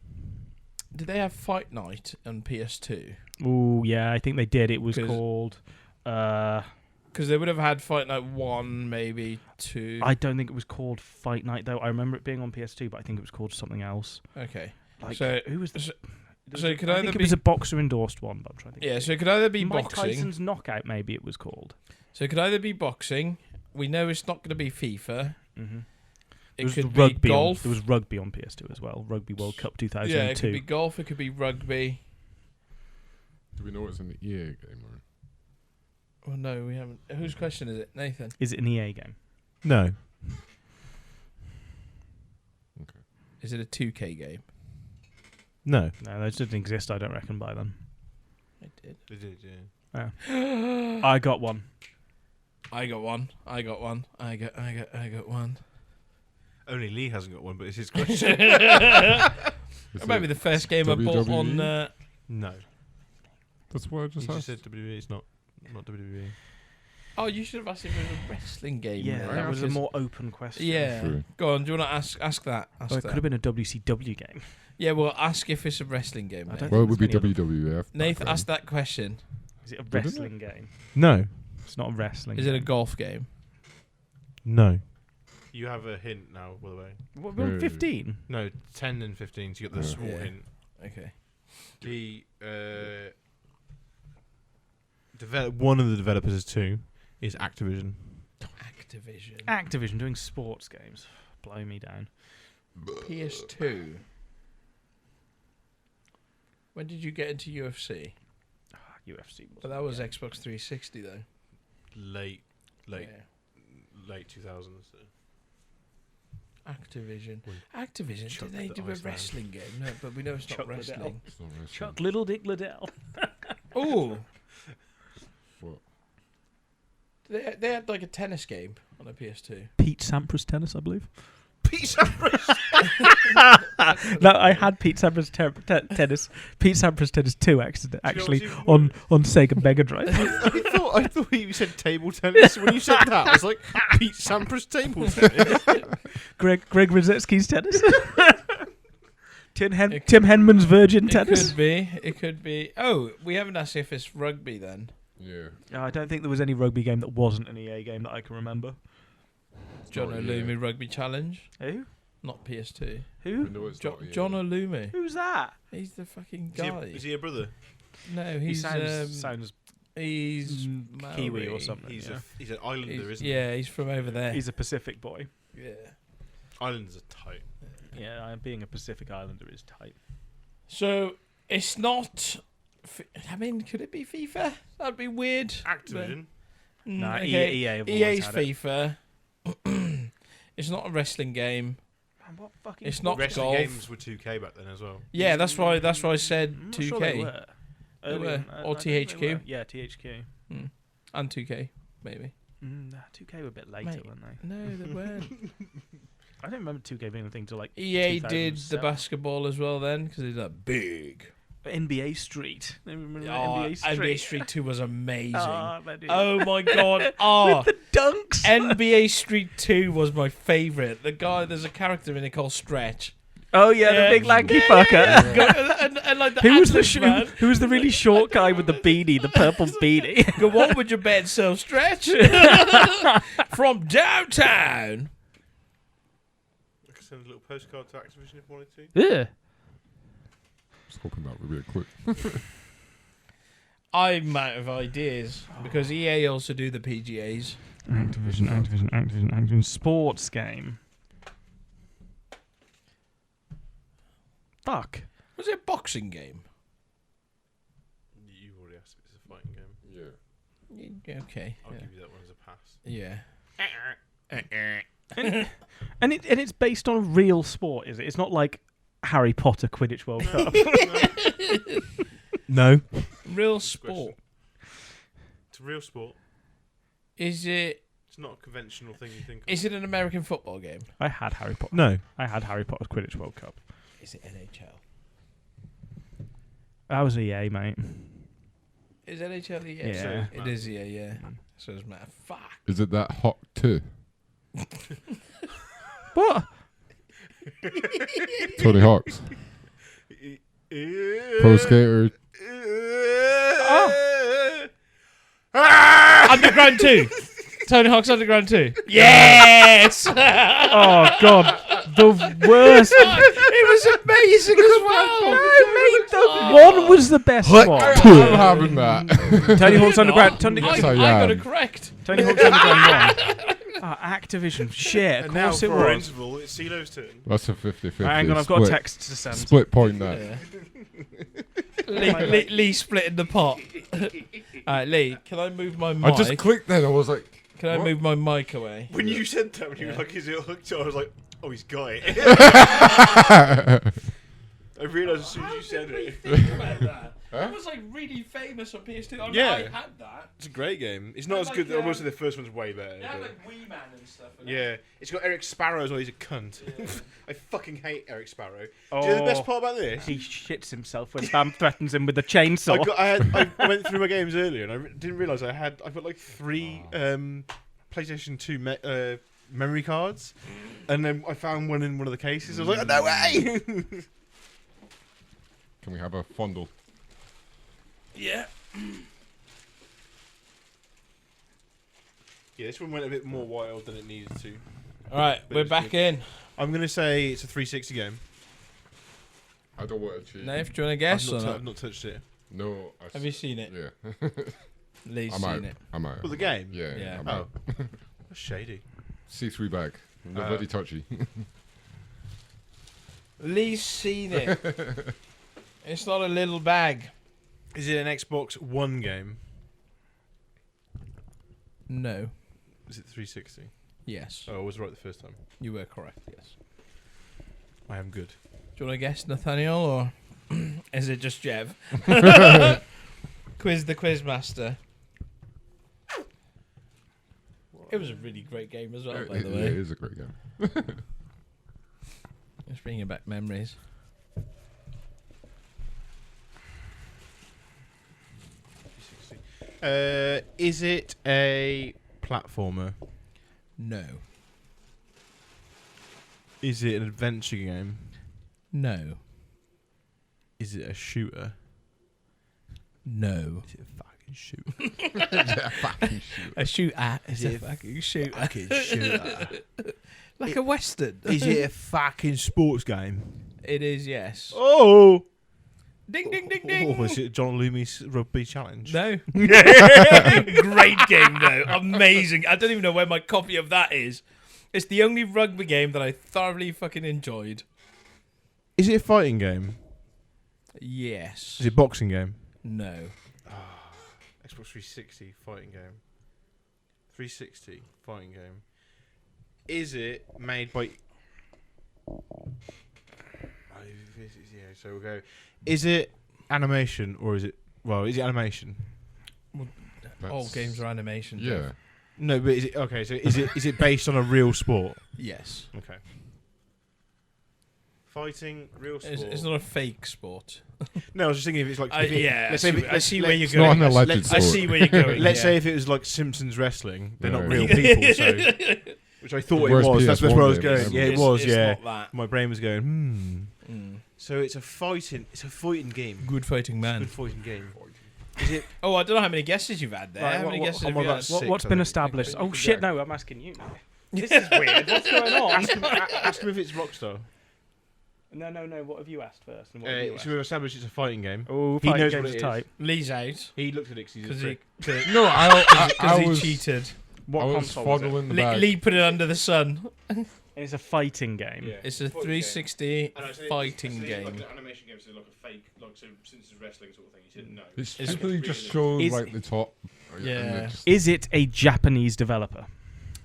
Fight Night on PS2? oh yeah, I think they did. It was 'Cause- called. Because they would have had Fight Night 1, maybe 2. I don't think it was called Fight Night though. I remember it being on PS2, but I think it was called something else. Okay. Like, So- who was the? so- there was so a- it could I either think it be- was a boxer endorsed one, but I'm trying to think. Yeah, so it could either be Mike boxing. Tyson's Knockout, maybe it was called. So it could either be boxing. We know it's not going to be FIFA. Mm-hmm. It was could rugby be golf. there was rugby on PS2 as well. Rugby World Cup 2002. Yeah, it could be golf. It could be rugby. Do we know it's an EA game? Or? Oh no, we haven't. Whose question is it, Nathan? Is it an EA game? No. Is it a 2K game? No. No, those didn't exist. I don't reckon by then. It did. They did, yeah. I got one. I got one. I got one. I got one. Only Lee hasn't got one, but it's his question. It might be the first game I bought on. No. That's what I You just just asked. said WWE. It's not WWE. Oh, you should have asked if it was a wrestling game. Yeah, then, that was a because- more open question. Yeah. True. Go on. Do you want to ask that? Ask Well, it that. could have been a WCW game. Yeah. Well, ask if it's a wrestling game. I Nate. don't Well, it would be There's many WWF. Nathan, background. ask that question. Is it a Didn't it? wrestling game? No. It's not a wrestling. Is it a game. golf game? No. You have a hint now, by the way. What, we're on No. 15. No, 10 and 15, so you got the Yeah. small Yeah. hint. Okay. The one of the developers is 2 is Activision. Activision. Doing sports games. Blow me down. PS2. When did you get into UFC? UFC. But that was Xbox 360 though. Late Yeah. 2000s. So. Activision. Well, Activision. Chuck Did they the do a Iceman. wrestling game? No, but we know it's not Chuck Liddell. wrestling. It's not wrestling. Chuck Little Dick Liddell. Oh, What? they had like a tennis game on a PS2. Pete Sampras tennis, I believe. Pete Sampras. No, I had Pete Sampras tennis. Pete Sampras tennis 2 actually on Sega Mega Drive. I thought you said table tennis when you said that. I was like, Pete Sampras table tennis. Greg Rosetsky's tennis. Tim Henman's Virgin tennis. It could be. Oh, we haven't asked if it's rugby then. Yeah. I don't think there was any rugby game that wasn't an EA game that I can remember. John Oh, O'Loomy Rugby Challenge. Who? not PS2. Who? No, it's not, yeah. John O'Lumi. Who's that? He's the fucking guy. Is he a brother? No, He he's sounds he's Kiwi or Maori. something. He's yeah. he's an islander, isn't Yeah, he's from over there. He's a Pacific boy. Yeah. he? Islanders are tight. Yeah, being a Pacific Islander is tight. So it's not. I mean, could it be FIFA? That'd be weird. Activision. Nah, okay. EA have always EA's had it. FIFA. It's not a wrestling game. Man, what fucking It's not Wrestling golf. games were 2K back then as well. Yeah, that's why I said I'm not 2K sure they were. They were. Early- Or I don't think they THQ. were. Yeah, THQ. and 2K maybe. Nah, 2K were a bit later, Mate. weren't they? No, they weren't. I don't remember 2K being a thing till like EA did the 2007. basketball as well then because it's like big. NBA Street. Remember Oh, NBA Street? NBA Street 2 was amazing. I do. Oh my god! Oh, With the dunks. NBA Street 2 was my favourite. There's a character in it called Stretch. Oh yeah, the big lanky fucker. And like the Who was the Atlas man. who was the really short guy with the beanie, the purple beanie? Go on with your bed, so Stretch. From downtown. I could send a little postcard to Activision if you wanted to. Yeah. Just hoping that would be a quick. I'm out of ideas because EA also do the PGAs. Activision. Sports game. Fuck. Was it a boxing game? You already asked if it's a fighting game. Yeah. Okay. I'll yeah. give you that one as a pass. Yeah. And it's based on real sport, is it? It's not like Harry Potter Quidditch World Cup. No. Real Question. sport. It's a real sport. Is it? It's not a conventional thing you think of. Is it an American football game? I had Harry Potter. No. I had Harry Potter Quidditch World Cup. Is it NHL? That was EA, mate. Is NHL EA? Yeah. So it is EA, yeah. So it's matter. Fuck. Is it that HAWK TUAH? What? Tony Hawk's Pro Skater. Underground 2. Tony Hawk's Underground 2. Yes! Oh god, the worst. It was amazing as well. No, mate, the one was the best one. I'm having that. Tony Hawk's Underground. Tony I Yes, got I am. it correct. Hawk's Underground 1. Activision. Shit, of And now course it for our was. interval, it's CeeLo's turn. That's a 50-50. Hang on, I've got a text to send. Split point that. Yeah. Lee splitting the pot. Alright, Lee, can I move my mic? I just clicked then. I was like, Can I what? move my mic away? When you said that, when you were like, is it hooked? I was like, oh, he's got it. I realised as soon as you said it. Think about that. Huh? It was like really famous on PS2. I Yeah. I had that. It's a great game. It's not as Like, good. Obviously, the first one's way better. They had but- like Wee Man and stuff. in it. Yeah, it's got Eric Sparrow as well. He's a cunt. Yeah. I fucking hate Eric Sparrow. Do you know the best part about this? He shits himself when Bam threatens him with the chainsaw. I went through my games earlier and I didn't realise I've got like 3 PlayStation 2 memory cards, and then I found one in one of the cases. I was like, no way! can we have a fondle? Yeah. Yeah, this one went a bit more wild than it needed to. Alright, But we're it's back good. in. I'm gonna say it's a 360 game. I don't want to cheat. Nath, do you want to guess or I've not? not touched it. No. Have you seen it? Yeah. Lee's I'm seen out. it. I'm out. Well, the game. Yeah. Yeah. I'm Oh, out. that's shady. C3 bag. Not very touchy. Lee's seen it. It's not a little bag. Is it an Xbox One game? No. Is it 360? Yes. Oh, I was right the first time. You were correct, yes. I am good. Do you want to guess, Nathaniel, or is it just Jev? Quiz the Quizmaster. It was a really great game as well, by the It way. is a great game. Just bringing back memories. Is it a platformer? No. Is it an adventure game? No. Is it a shooter? No. Is it a fucking shooter? Fucking shoot. A shooter is Is a it fucking shooter. fucking shooter. Like a western. Is it a fucking sports game? It is, yes. Oh! Ding, ding, ding, ding. Oh, is it John Loomis Rugby Challenge? No. Great game, though. Amazing. I don't even know where my copy of that is. It's the only rugby game that I thoroughly fucking enjoyed. Is it a fighting game? Yes. Is it a boxing game? No. Xbox 360 fighting game. 360 fighting game. Is it made by... Yeah, so we'll go... Is it animation or is it... Well, is it animation? All games are animation. Yeah. Jeff. No, but is it... Okay, so is it based on a real sport? Yes. Okay. Fighting, real sport. It's not a fake sport. No, I was just thinking if it's like... I see where you're It's not going. an alleged let's- I sport. see where you're going. Let's yeah. say if it was like Simpsons wrestling, they're not Yeah. real people, so... Which I thought it Worst was. That's where I was PS1 going. game Yeah, it It's- was, it's yeah. not that. My brain was going, Mm. So it's a fighting game. Good fighting man. Good fighting game. Is it... Oh, I don't know how many guesses you've had there. Right, how many what- guesses I'm have you about had? six, What's I been think. established? Okay, Oh shit! go. No, I'm asking you now. This is weird. What's going on? Ask him if it's Rockstar. No. What have you asked first? And what have you asked? So we've established it's a fighting game. Oh, He fighting knows games what it are is. type. Lee's out He looked at it because he's a because he, prick. No, I he was cheated. What I was console is it? fondling the Lee, bag. Lee put it under the sun. It's a fighting game. Yeah. It's a Fighting 360 game. fighting game. Like an animation game, so like a fake, like so Simpsons wrestling sort of thing. You didn't know. It's It's simply really- just shows Is- like the top. and Yeah. it just- Is it a Japanese developer?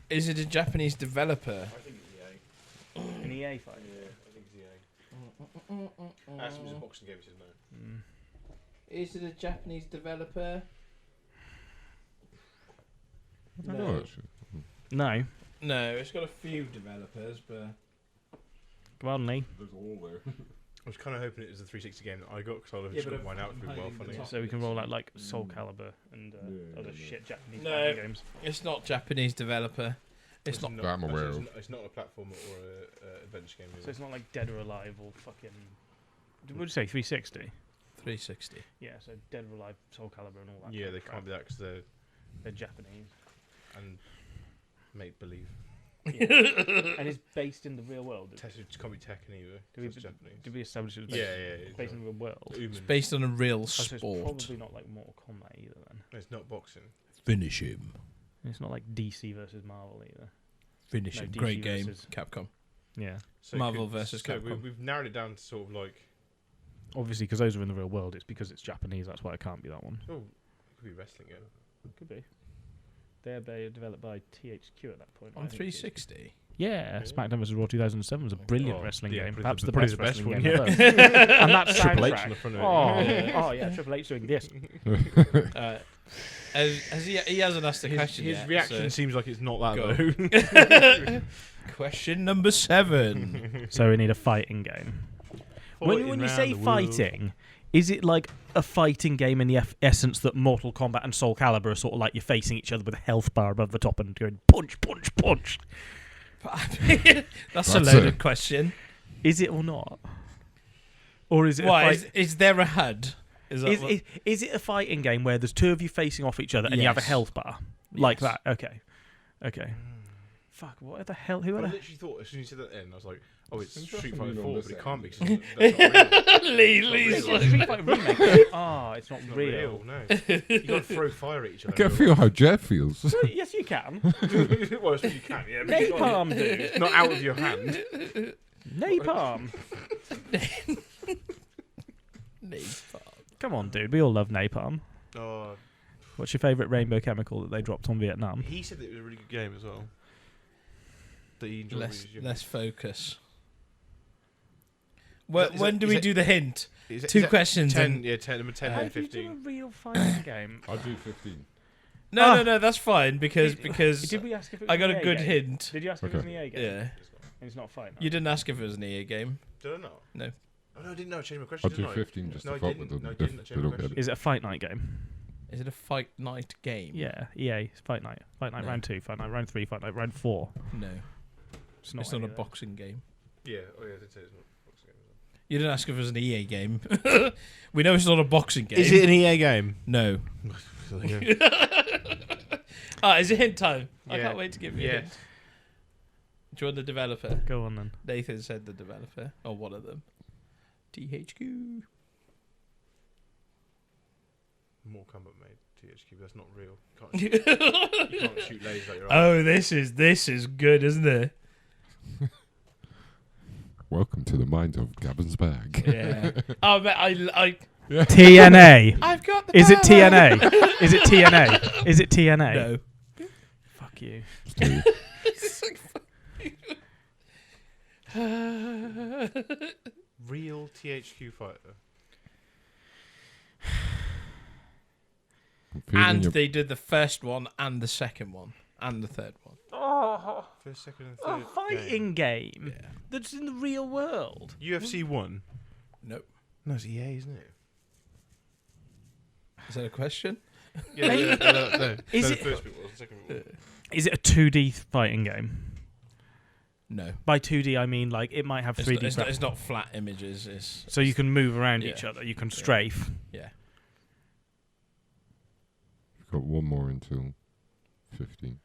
Is it a Japanese developer? I think it's EA. An EA fighting. Yeah, I think it's EA. Asked him if it's a boxing game. He said no. Is it a Japanese developer? I don't know, actually. No. No, it's got a few developers, but Go on, Lee. There's all there. I was kind of hoping it was a 360 game that I got because I would have Yeah, just but got mine out. It'd be well hiding the funny. top. So we can roll out like Soul Calibur and Yeah, other yeah. shit Japanese No. fighting games. it's not Japanese developer. It's not. That I'm aware actually, of. It's not a platformer or a adventure game. So it's not like Dead or Alive or fucking. What would you say? 360. 360. Yeah. So Dead or Alive, Soul Calibur, and all that. Yeah, kind they of crap. can't be that because They're Japanese. and make believe. And it's based in the real world. It can't be Tekken either. Do we- It's Japanese. Did we establish it was Yeah, based, yeah. based in the real world? Uman. Based on a real Oh, so it's sport. probably not like Mortal Kombat either then. It's not boxing. Finish him. And it's not like DC versus Marvel either. Finish No, him. DC Great game. versus- Capcom. Yeah. So Marvel versus so Capcom. we've narrowed it down to sort of like, Obviously, because those are in the real world, it's because it's Japanese. That's why it can't be that one. oh, it could be a wrestling game. Could be. They're developed by THQ at that point. On I think. 360. Yeah, SmackDown vs. Raw 2007 was a brilliant Oh, wrestling yeah, game. probably Perhaps the- the probably best the best wrestling one, game yeah. ever. And that Triple H soundtrack. on the front of it. Oh yeah, Triple H doing this. Has he hasn't asked the question His yet. reaction seems like it's not that Go. though. Question number 7. So we need a fighting game. When you Fighting say round the world. fighting, is it like a fighting game in the essence that Mortal Kombat and Soul Calibur are sort of like you're facing each other with a health bar above the top and going punch, punch, punch? That's a That's loaded it. question. Is it or not? Or is it? Why? A fight- Is there a HUD? Is that is it a fighting game where there's two of you facing off each other and you have a Yes. health bar like Yes. that? Okay. Fuck. What the hell? Who I are the? literally thought as soon as you said that in, I was like, oh, it's It's Street definitely Fighter not 4, the but it same. can't be. 'Cause that's not real. Lee's real. Street Fighter remake. Oh, it's not It's not real. real. No, you got to throw fire at each I other. can feel how Jeff feels. Yes, you can. well, I suppose you can. Yeah, but it's not, Napalm, dude. it's not out of your hand. Napalm. Come on, dude. We all love napalm. Oh, What's your favourite rainbow chemical that they dropped on Vietnam? he said that it was a really good game as well. That he enjoyed. Let's focus. Is When that- do is we that- do the hint? Is it- Two is that questions. 10, and yeah, 10, number 10 How and do you do 15. a real fighting game? I'll do 15. No, that's fine because Did we ask if it was I got an a EA good game? hint. Did you ask if it was an EA game? Yeah, And it's not a fight. you didn't ask if it was an EA game. Did I not? No. Oh, no, I didn't know. I changed my question. I'll do didn't I? 15 just No, to I fuck didn't. with them. No, I if didn't. I they changed don't my get it. question. Is it a fight night game? Is it a fight night game? Yeah, EA. It's fight night. Fight night No. round 2, fight night round 3, fight night round 4. No, It's not, it's not any a of those. boxing game. Yeah, oh yeah, I did say it's not a boxing game. You didn't ask if it was an EA game. We know it's not a boxing game. Is it an EA game? No. Is it hint time? I Yeah. can't wait to give you a Yeah. hint. you want the developer? Go on then. Nathan said the developer, or one of them. THQ. Mortal Kombat made THQ, but that's not real. You can't shoot lasers out your eyes. Oh, this is good, isn't it? Welcome to the mind of Gavin's bag. Yeah. Oh, man, I TNA. I've got the Is it power. TNA? Is it TNA? Is it TNA? No. Fuck you. It's like, Real THQ fighter. and they did the first one and the second one and the third one. Oh, First, second, and a third. fighting game Yeah. that's in the real world. UFC 1. Nope. No, it's EA, isn't it? Is that a question? Yeah, no. Is No, it- the first bit was. The second bit was. Is it a 2D fighting game? No. By 2D, I mean like it might have 3D. It's not flat images. It's so you can move around Yeah. each other. You can strafe. yeah. We've got one more until 15.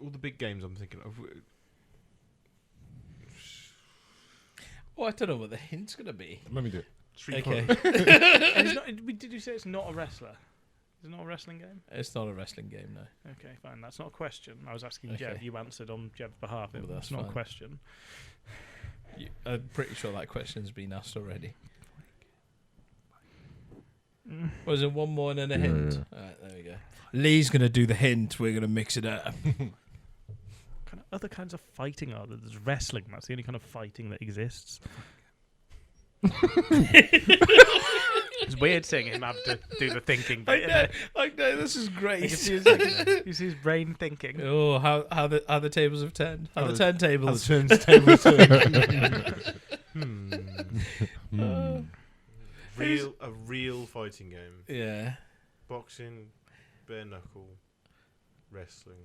All the big games I'm thinking of. Well, I don't know what the hint's gonna be. Let me do it. Street Okay. Fighter. And it's not, did you say it's not a wrestler? Is it not a wrestling game? It's not a wrestling game, no. Okay, fine. That's not a question. I was asking Okay. Jev. You answered on Jev's behalf. Well, That's that's not a fine. question. I'm pretty sure that question's been asked already. Was it one more and then a Yeah, hint? yeah. Alright, there we go. Lee's gonna do the hint. We're gonna mix it up. Kind of other kinds of fighting are there? There's wrestling. That's the only kind of fighting that exists. It's weird seeing him have to do the thinking bit. isn't it? I know. This is You great. can see his brain thinking. Oh, how the tables have turned. How the turntables. A real fighting game. Yeah. Boxing, bare knuckle, wrestling.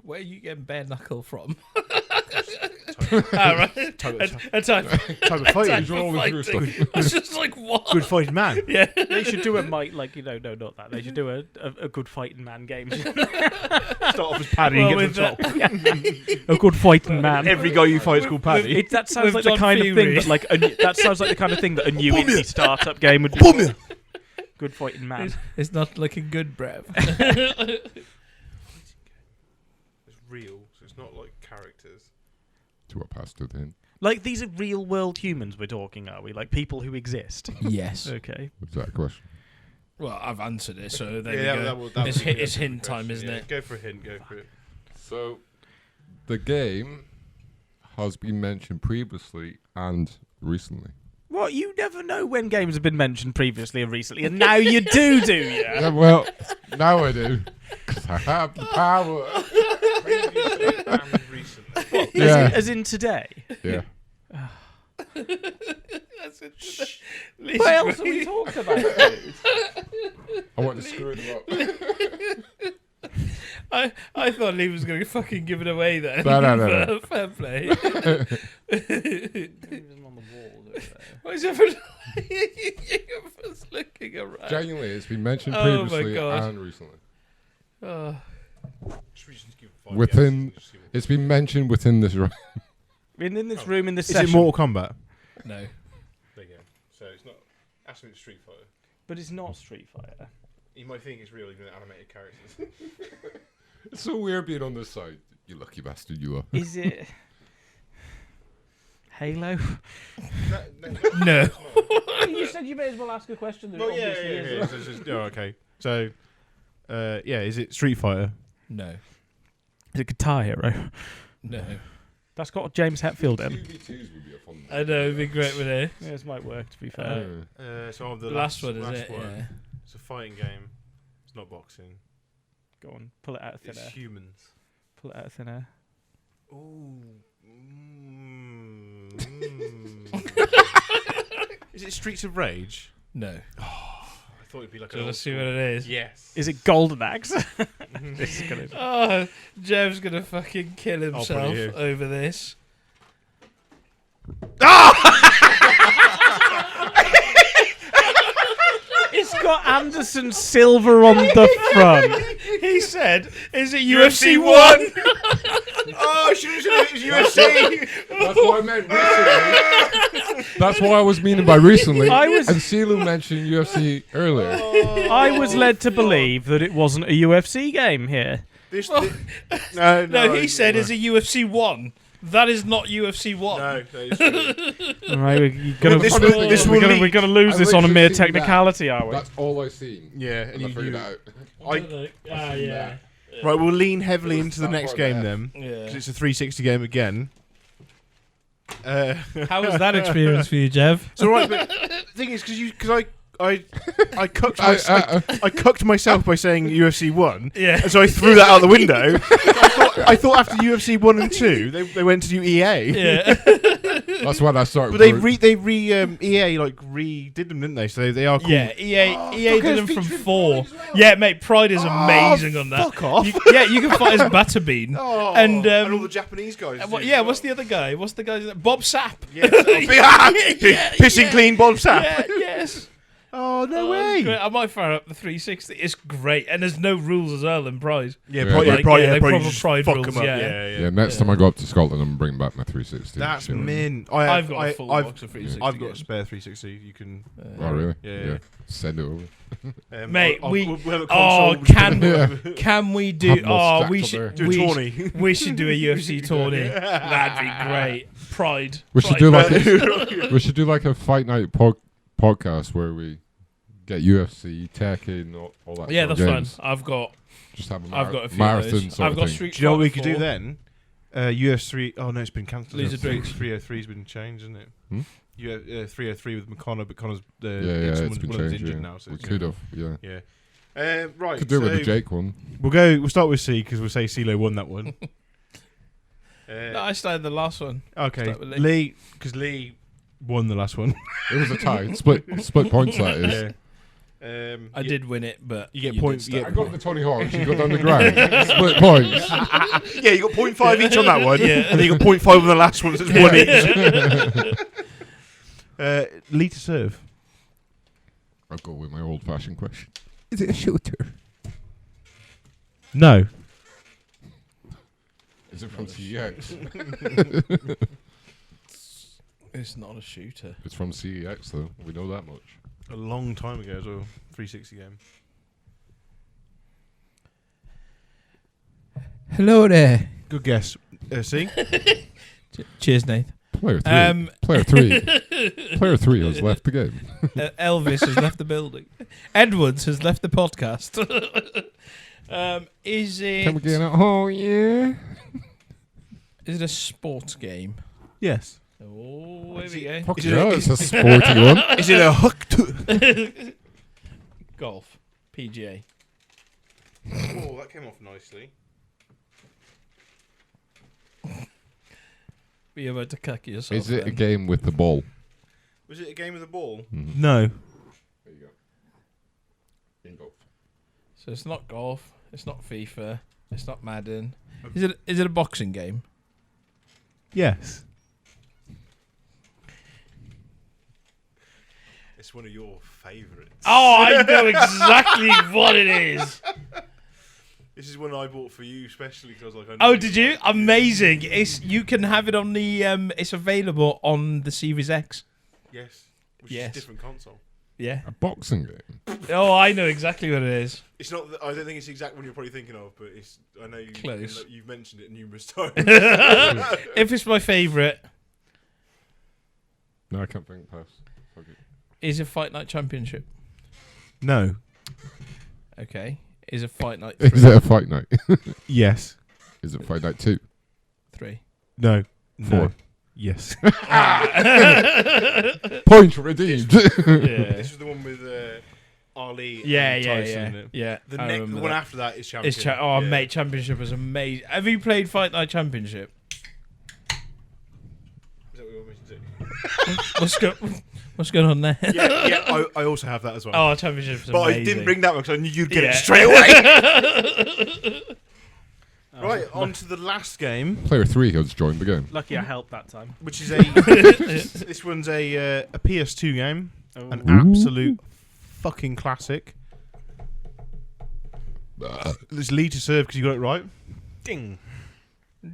Where are you getting bare knuckle from? Type Alright. type A type. of fighting. Type of fighting. I was just like, what? Good fighting man. Yeah. They should do a no, not that. They should do a good fighting man game. Start off as Paddy Well, and get to the top. A good fighting man. Every guy you fight is called Paddy. That sounds with like the John kind of thing Fury. that that sounds like the kind of thing that a new Boom indie ya. startup game would Boom be. ya. Good fighting man. It's not looking good, Brev. It's real, so it's not like characters. To a pastor then. Like these are real world humans we're talking, are we? Like people who exist. Yes. Okay. Was that a question? Well, I've answered it, so there Yeah, we that go. would- that It's would be hint- a it's good hint time, question, isn't yeah. it? Go for a hint, go for it. So, the game has been mentioned previously and recently. What? You never know when games have been mentioned previously and recently, and now you do you? Yeah, well, now I do. 'Cause I have the power. Previously and recently. Yeah. As in today. Yeah. That's it. What else have we talked about? Dude? I want to screw them up. I thought Lee was going to fucking give it away then. No. Fair play. On the wall. Why is everyone everyone's looking around? Genuinely, it's been mentioned Oh my previously God. and recently. Oh. Within, it's been mentioned within this. In this room, in this Is session. it Mortal Kombat? No. There you go. So it's not. Actually, it's Street Fighter. But it's not Street Fighter. You might think it's real, even animated characters. It's so weird being on this side. You lucky bastard, you are. Is it Halo? No. You said you may as well ask a question. Well, yeah. Okay. So, yeah, is it Street Fighter? No. Is it Guitar Hero? No. That's got James Hetfield in. 2v2s would be a fun. I know, it'd be great with it. Yeah, this might work, to be fair. So I'm the The last one, is last it? one. Yeah. It's a fighting game. It's not boxing. Go on, pull it out of thin It's air. humans. Pull it out of thin air. Ooh. Is it Streets of Rage? No. I thought it'd be like. So let's see what it is. Yes. Is it Golden Axe? This is gonna be... Oh, Jev's gonna fucking kill put it himself here. over this. It's You've got Anderson Silva on the front. He said, "Is it UFC 1?" Oh, I should have said it was UFC. That's what I meant recently. That's what I was meaning by recently. And Silu mentioned UFC earlier. I was led to believe that it wasn't a UFC game here. No, he said, "Is it UFC 1?" That is not UFC 1. No, that is true. All right, we're gonna lose this on a mere technicality, are we? That's all I seen. Yeah, And I figured it out. Yeah. Right, we'll lean heavily into the That next part game there. then, Yeah. because it's a 360 game again. How was that experience for you, Jev? It's all right, but the thing is, because I cucked myself by saying UFC 1, Yeah. and so I threw that out the window. I thought after UFC 1 and 2, they went to do EA. Yeah. That's when I started. But EA redid them, didn't they? So they are called. Yeah, EA did them from 4. Yeah, mate, Pride is amazing on that. Fuck off. You can fight as Butterbean. Oh, and all the Japanese guys. what's the other guy? What's the guy's name? Bob Sapp. Pissing clean Bob Sapp. Yeah, yes. Oh, no Oh, way. great. I might fire up the 360. It's great, and there's no rules as well in Pride. Yeah, Yeah, probably, like, probably, yeah, probably proper just Pride fuck rules, 'em up. yeah. Yeah, next time I go up to Scotland, I'm bringing back my 360. That's See what I mean. min. I've got a full box of 360. I've got a games. spare 360. You can. Oh, really? Yeah. Send it over. Mate, we'll have a Oh, console. can we do? Have more Oh, stacked we up should there. Do a tourney. we should do a UFC tourney. That'd be great. Pride. We should Pride. do like a fight night podcast where we get UFC, Tekken, all that. Yeah, sort of that's fine. games. I've got Just have a a few marathon of those. sort I've of got thing. Street Do you know what we Fighter could do 4. then? UFC. Oh no, it's been cancelled. Loser drinks. 303's been changed, isn't it? Hmm? 303 with McConnor, but Connor's Yeah, it's been changed. injured Yeah. now. So We it's- could have, yeah. Yeah. Right. Could do it with so the Jake one. We'll start with C because we'll say CeeLo won that one. No, I started the last one. Okay, Start with Lee, because Lee won the last one. It was a tie. Split points, that is. Yeah. I did win it, but You get did points- you start. get- I got the Tony Hawk. You got down the ground. Split points. Yeah, you got 0.5 each on that one, Yeah. and then you got 0.5 on the last one, so it's 1 each. Lee to serve. I'll go with my old-fashioned question. Is it a shooter? No. Is it from CEX? It's not a shooter. It's from CEX, though. We know that much. A long time ago as well. 360 game. Hello there. Good guess. C? Cheers, Nate. Player 3. Player 3. Player 3 has left the game. Elvis has left the building. Edwards has left the podcast. Is it? Can we get out? Oh, yeah. Is it a sports game? Yes. Oh, here we go. Fuck Is it yeah, a- it's a sporty one. Is it a HAWK TUAH? Golf. PGA. Oh, that came off nicely. Be about to cuck yourself. Is it a then. game with the ball? Was it a game with a ball? Mhm. No. There you go. In golf. So it's not golf. It's not FIFA. It's not Madden. Is it a boxing game? Yes. It's one of your favourites. Oh, I know exactly what it is. This is one I bought for you, especially because I was like, Oh, did you? Amazing! You can have it on the. It's available on the Series X. Yes. Which Yes. is a different console. Yeah. A boxing game? Oh, I know exactly what it is. It's not. I don't think it's the exact one you're probably thinking of, but it's. I know you. Close. You've mentioned it numerous times. If it's my favourite, No, I can't think. Pass. Fuck it. is it Fight Night Championship? No. Okay. Is it Fight Night Is 3? it a fight night? Yes. Is it fight night 2? 3. No. 4. No. Yes. Point redeemed. Yeah. This was the one with Ali. Yeah, and yeah, Tyson, yeah. isn't it? Yeah. The I next, remember the one that. after that is Champion. It's Yeah. mate, Championship was amazing. Have you played Fight Night Championship? Is that what you want me to do? What's going on there? Yeah. I also have that as well. Oh, Championship's but amazing. I didn't bring that one because I knew you'd get Yeah. it straight away. Right, on to the last game, Player 3 has joined the game. Lucky I helped that time. which is a. This one's a PS2 game. An Ooh. absolute fucking classic. There's lead to serve because you got it right. Ding.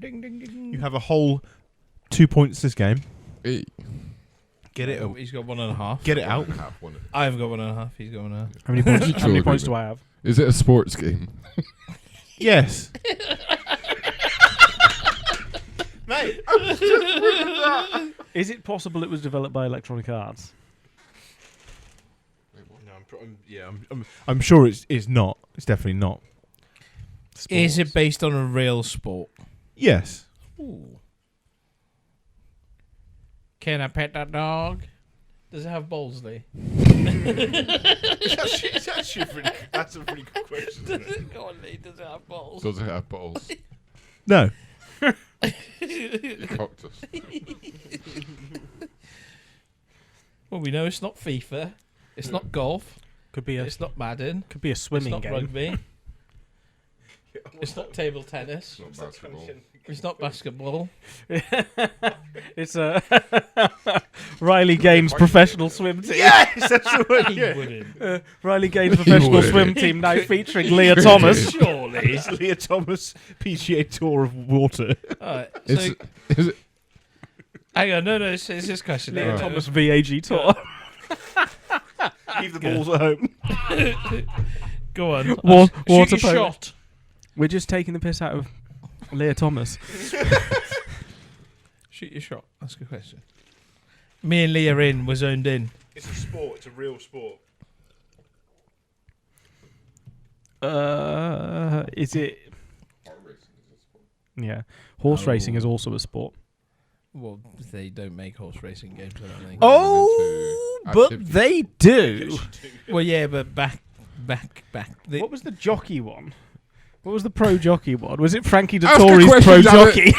Ding, ding, ding. You have a whole 2 points this game. Hey. Get it. He's got 1.5. Get it out. I've got 1.5. He's got 1.5. How many points? How many Sure, points agree, do I have? Is it a sports game? Yes. Mate. Is it possible it was developed by Electronic Arts? No, I'm sure it's not. It's definitely not. Is it based on a real sport? Yes. Ooh. Can I pet that dog? Does it have balls, Lee? That's a pretty good question. Isn't it? Go on, Lee. Does it have balls? Does it have balls? No. You cocked us. Well, we know it's not FIFA. It's not golf. Could be a It's not Madden. could be a It's swimming not game. rugby. It's not table tennis. It's not basketball. It's not basketball. It's a Riley Gaines professional swim team. Yes, that's the one. He Yeah. wouldn't. Riley Gaines professional would. swim team now featuring Leah Thomas. Surely. It's Leah Thomas PGA Tour of Water. Alright, Is so, it? hang on, no, it's this question. Leah Oh. Thomas VAG Tour. Leave the balls at home. Go on. Wa- Shoot water your polo. shot. We're just taking the piss out of Leah Thomas. Shoot your shot. That's a good question. Me and Lee are in. We're zoned in. It's a sport. It's a real sport. Is it? Yeah, horse racing is also a sport. Well, they don't make horse racing games, I don't think. Oh, into but activity. they do. Well, yeah, but back. What was the jockey one? What was the pro jockey one? Was it Frankie Ask a Dettori's pro question, damn jockey?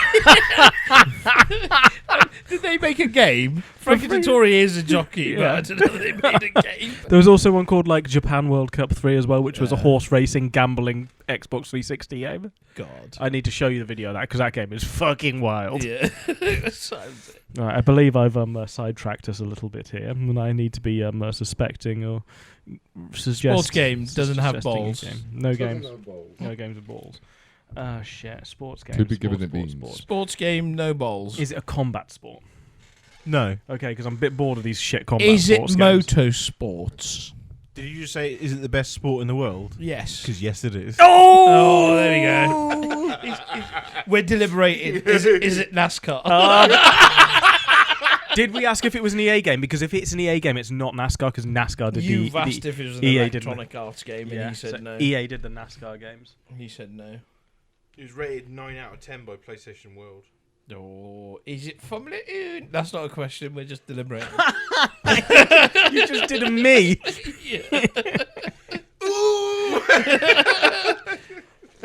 Did they make a game? Frankie Dettori is a jockey, but I don't know if they made a game. There was also one called like Japan World Cup 3 as well, which was a Yeah. horse racing gambling Xbox 360 game. God. I need to show you the video of that because that game is fucking wild. Yeah. Sounds it. Right, I believe I've sidetracked us a little bit here, and I need to be suspecting or suggest. Sports game doesn't have suggesting a balls. game. No games. No games with balls. Shit. Sports game. To be given it means. Sports game, no balls. Is it a combat sport? No. Okay, because I'm a bit bored of these shit combat Is it sports games. motorsports? Did you just say, is it the best sport in the world? Yes. Because yes, it is. Oh, there we go. We're deliberating. Is it NASCAR? Did we ask if it was an EA game? Because if it's an EA game, it's not NASCAR because NASCAR did You've asked if it was an EA Electronic Arts game, and he said so no. EA did the NASCAR games. He said no. It was rated 9 out of 10 by PlayStation World. Oh, is it Formula 1? That's not a question. We're just deliberating. You just did a me.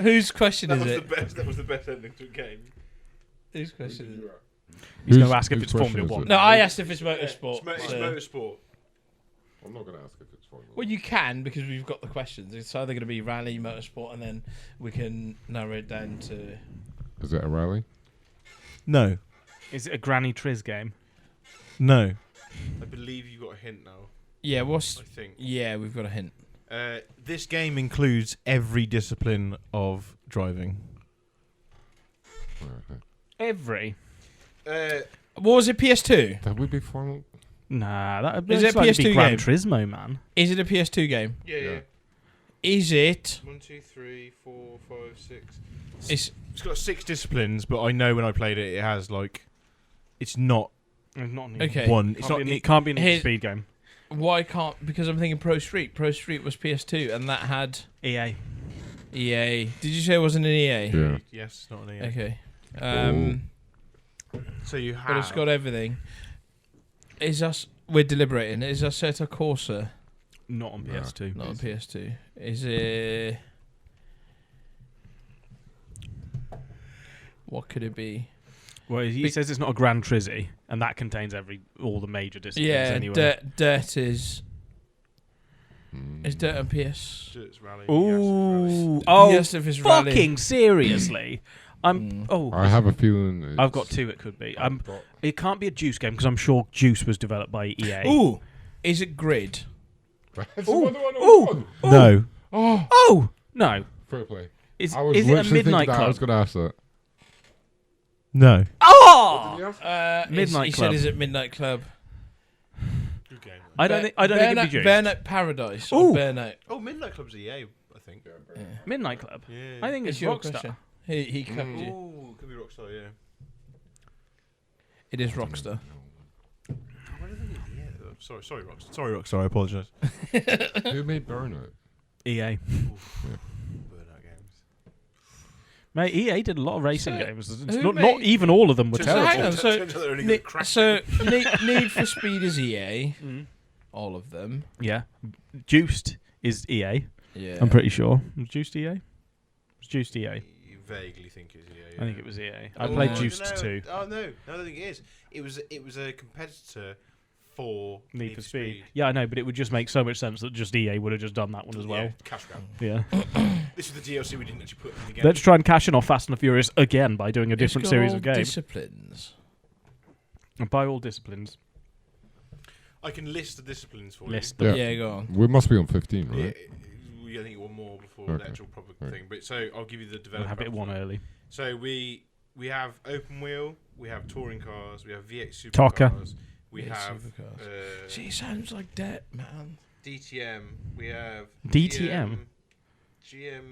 Whose question is it? That was the best ending to a game. Whose question is it? He's going Whose- to ask if whose it's question Formula is 1. it? No, I asked if it's motorsport. It's so- motorsport. I'm not going to ask if it's fun. Well, you can because we've got the questions. It's either going to be rally, motorsport, and then we can narrow it down to. Is it a rally? No. Is it a Granny Triz game? No. I believe you got a hint now. Yeah, I what's? think. Yeah, we've got a hint. This game includes every discipline of driving. Okay. Every. What was it? PS2? That would be fun. Nah, that would Is it a like PS2 be Gran game? Turismo, man. Is it a PS2 game? Yeah. Is it? 1, 2, 3, 4, 5, 6. It's It's got 6 disciplines, but I know when I played it, it has like, it's not It's not an okay. one. It's It's not. not. It can't be an Here- speed game. Why can't? Because I'm thinking Pro Street. Pro Street was PS2, and that had EA. EA. Did you say it wasn't an EA? Yeah. Yes, not an EA. Okay. So you have. But it's got everything. Is us? We're deliberating. Is Assetto Corsa Not on Nah. PS2. not on PS2? Is it? What could it be? Well, he says it's not a Gran Trizzy, and that contains all the major disciplines Yeah, anyway. Dirt is Mm. Dirt on PS. It's rally. Ooh. Oh, Yes, if it's rally. fucking seriously. Mm. I have a feeling. It's, I've got 2 it could be. I've got- It can't be a Juice game because I'm sure Juice was developed by EA. Ooh, is it Grid? That's Ooh, another one. ooh. No. Oh, Oh no! fair play. Is I was it a literally thinking midnight that. I was club? going to ask that. No. Oh! Midnight He Club. said, Is it Midnight Club? Good game. I don't think it'd be James. Burnout Paradise. Ooh. Or Burnout. Oh, Midnight Club's EA, I think. Yeah. Midnight Club. Yeah. I think it's your Rockstar. question. He cut you. Ooh, could be Rockstar, yeah. It is Rockstar. I don't think it's EA, though. Sorry, Rockstar. Sorry, Rockstar. I apologise. Who made Burnout? EA. Burnout games. Mate, EA did a lot of racing So, games. who Not made- even all of them were So terrible. hang on, so Turns out they're only Ne- good crack. so Need for Speed is EA. Mm. All of them. Yeah. Juiced is EA. Yeah. I'm pretty sure. Was Juiced EA? Was Juiced EA? You vaguely think it's EA. I think it was EA. I Oh, played no, Juiced too. Oh no, I don't think it is. It was a competitor for Need for Speed. Yeah, I know, but it would just make so much sense that just EA would have just done that one as well. Yeah, cash grab. Yeah. This was the DLC we didn't actually put in the game. Let's try and cash in off Fast and the Furious again by doing a different It's series got of all games. Disciplines. And by all disciplines. I can list the disciplines for List you. them. Yeah. Yeah, go on. We must be on 15, Yeah, right? I think one more before Okay. the actual proper Right. thing. But so I'll give you the We'll developer. have it one early. So we have open wheel, we have touring cars, we have V8 Talker. supercars, we Yeah, have supercars. She sounds like that, man. DTM, we have DTM? GM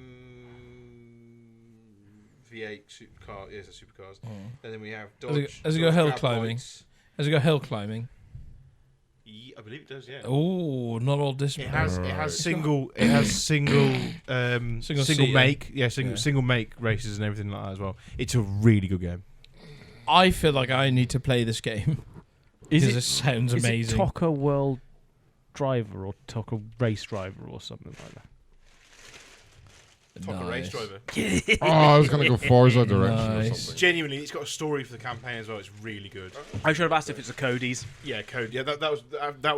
V8 supercar, yes, supercars. And then we have Dodge. Has it got Dodge hill Grab climbing? bikes. Has it got hill climbing? I believe it does, yeah. Oh, not all It disciplines. has Right. single Single make Yeah. single make races and everything like that as well. It's a really good game. I feel like I need to play this game. Is Because it, it sounds is amazing. it Toka World Driver or Toka Race Driver or something like that? Top a race driver. Oh, I was going to go Forza direction or Nice. something. Genuinely, it's got a story for the campaign as well. It's really good. I should have asked if it's a Cody's. Yeah, code. Yeah, that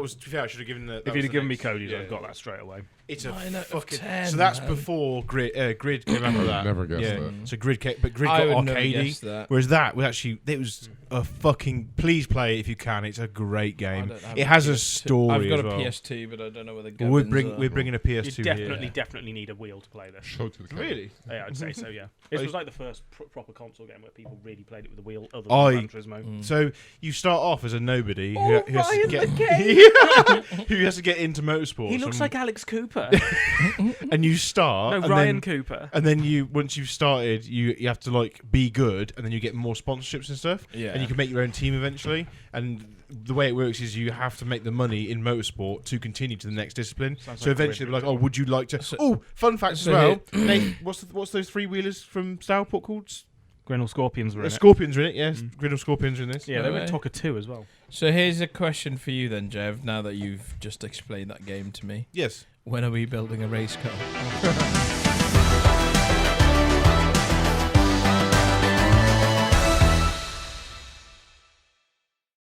was. To be fair, I should have given the. If you'd have given me Cody's, I'd have got that straight away. It's a 9 out of fucking. 10, So that's man. before Grid. Grid came after that. Never guessed yeah. that. So Grid, but Grid I got would never arcadey. guess that. Whereas that was actually it was a fucking. Please play it if you can. It's a great I game. don't have It has a PS2. story I've got as a well. PS2, but I don't know whether Well, Gavin's we're bringing a PS2 You here. definitely need a wheel to play this. Show to the camera. Really? Yeah, I'd say so. Yeah, this was like the first proper console game where people really played it with a wheel, other than I- Gran Turismo. So you start off as a nobody Oh, who has to Ryan get McKay! who has to get into motorsports. He looks and, like Alex Cooper. and you start. No, and Ryan then, Cooper. And then once you've started, you have to like be good, and then you get more sponsorships and stuff. Yeah. And you can make your own team eventually. And the way it works is you have to make the money in motorsport to continue to the next discipline. Sounds So like eventually, Grid they're like, oh, would you like to? So- Fun fact as so well. Nate, what's those three wheelers from Stourport called? Grinnell Scorpions were in it. Scorpions are in it. Yes, Mm. Grinnell Scorpions are in this. Yeah, they were No in way. Toka 2 as well. So here's a question for you then, Jev, now that you've just explained that game to me. Yes. When are we building a race car?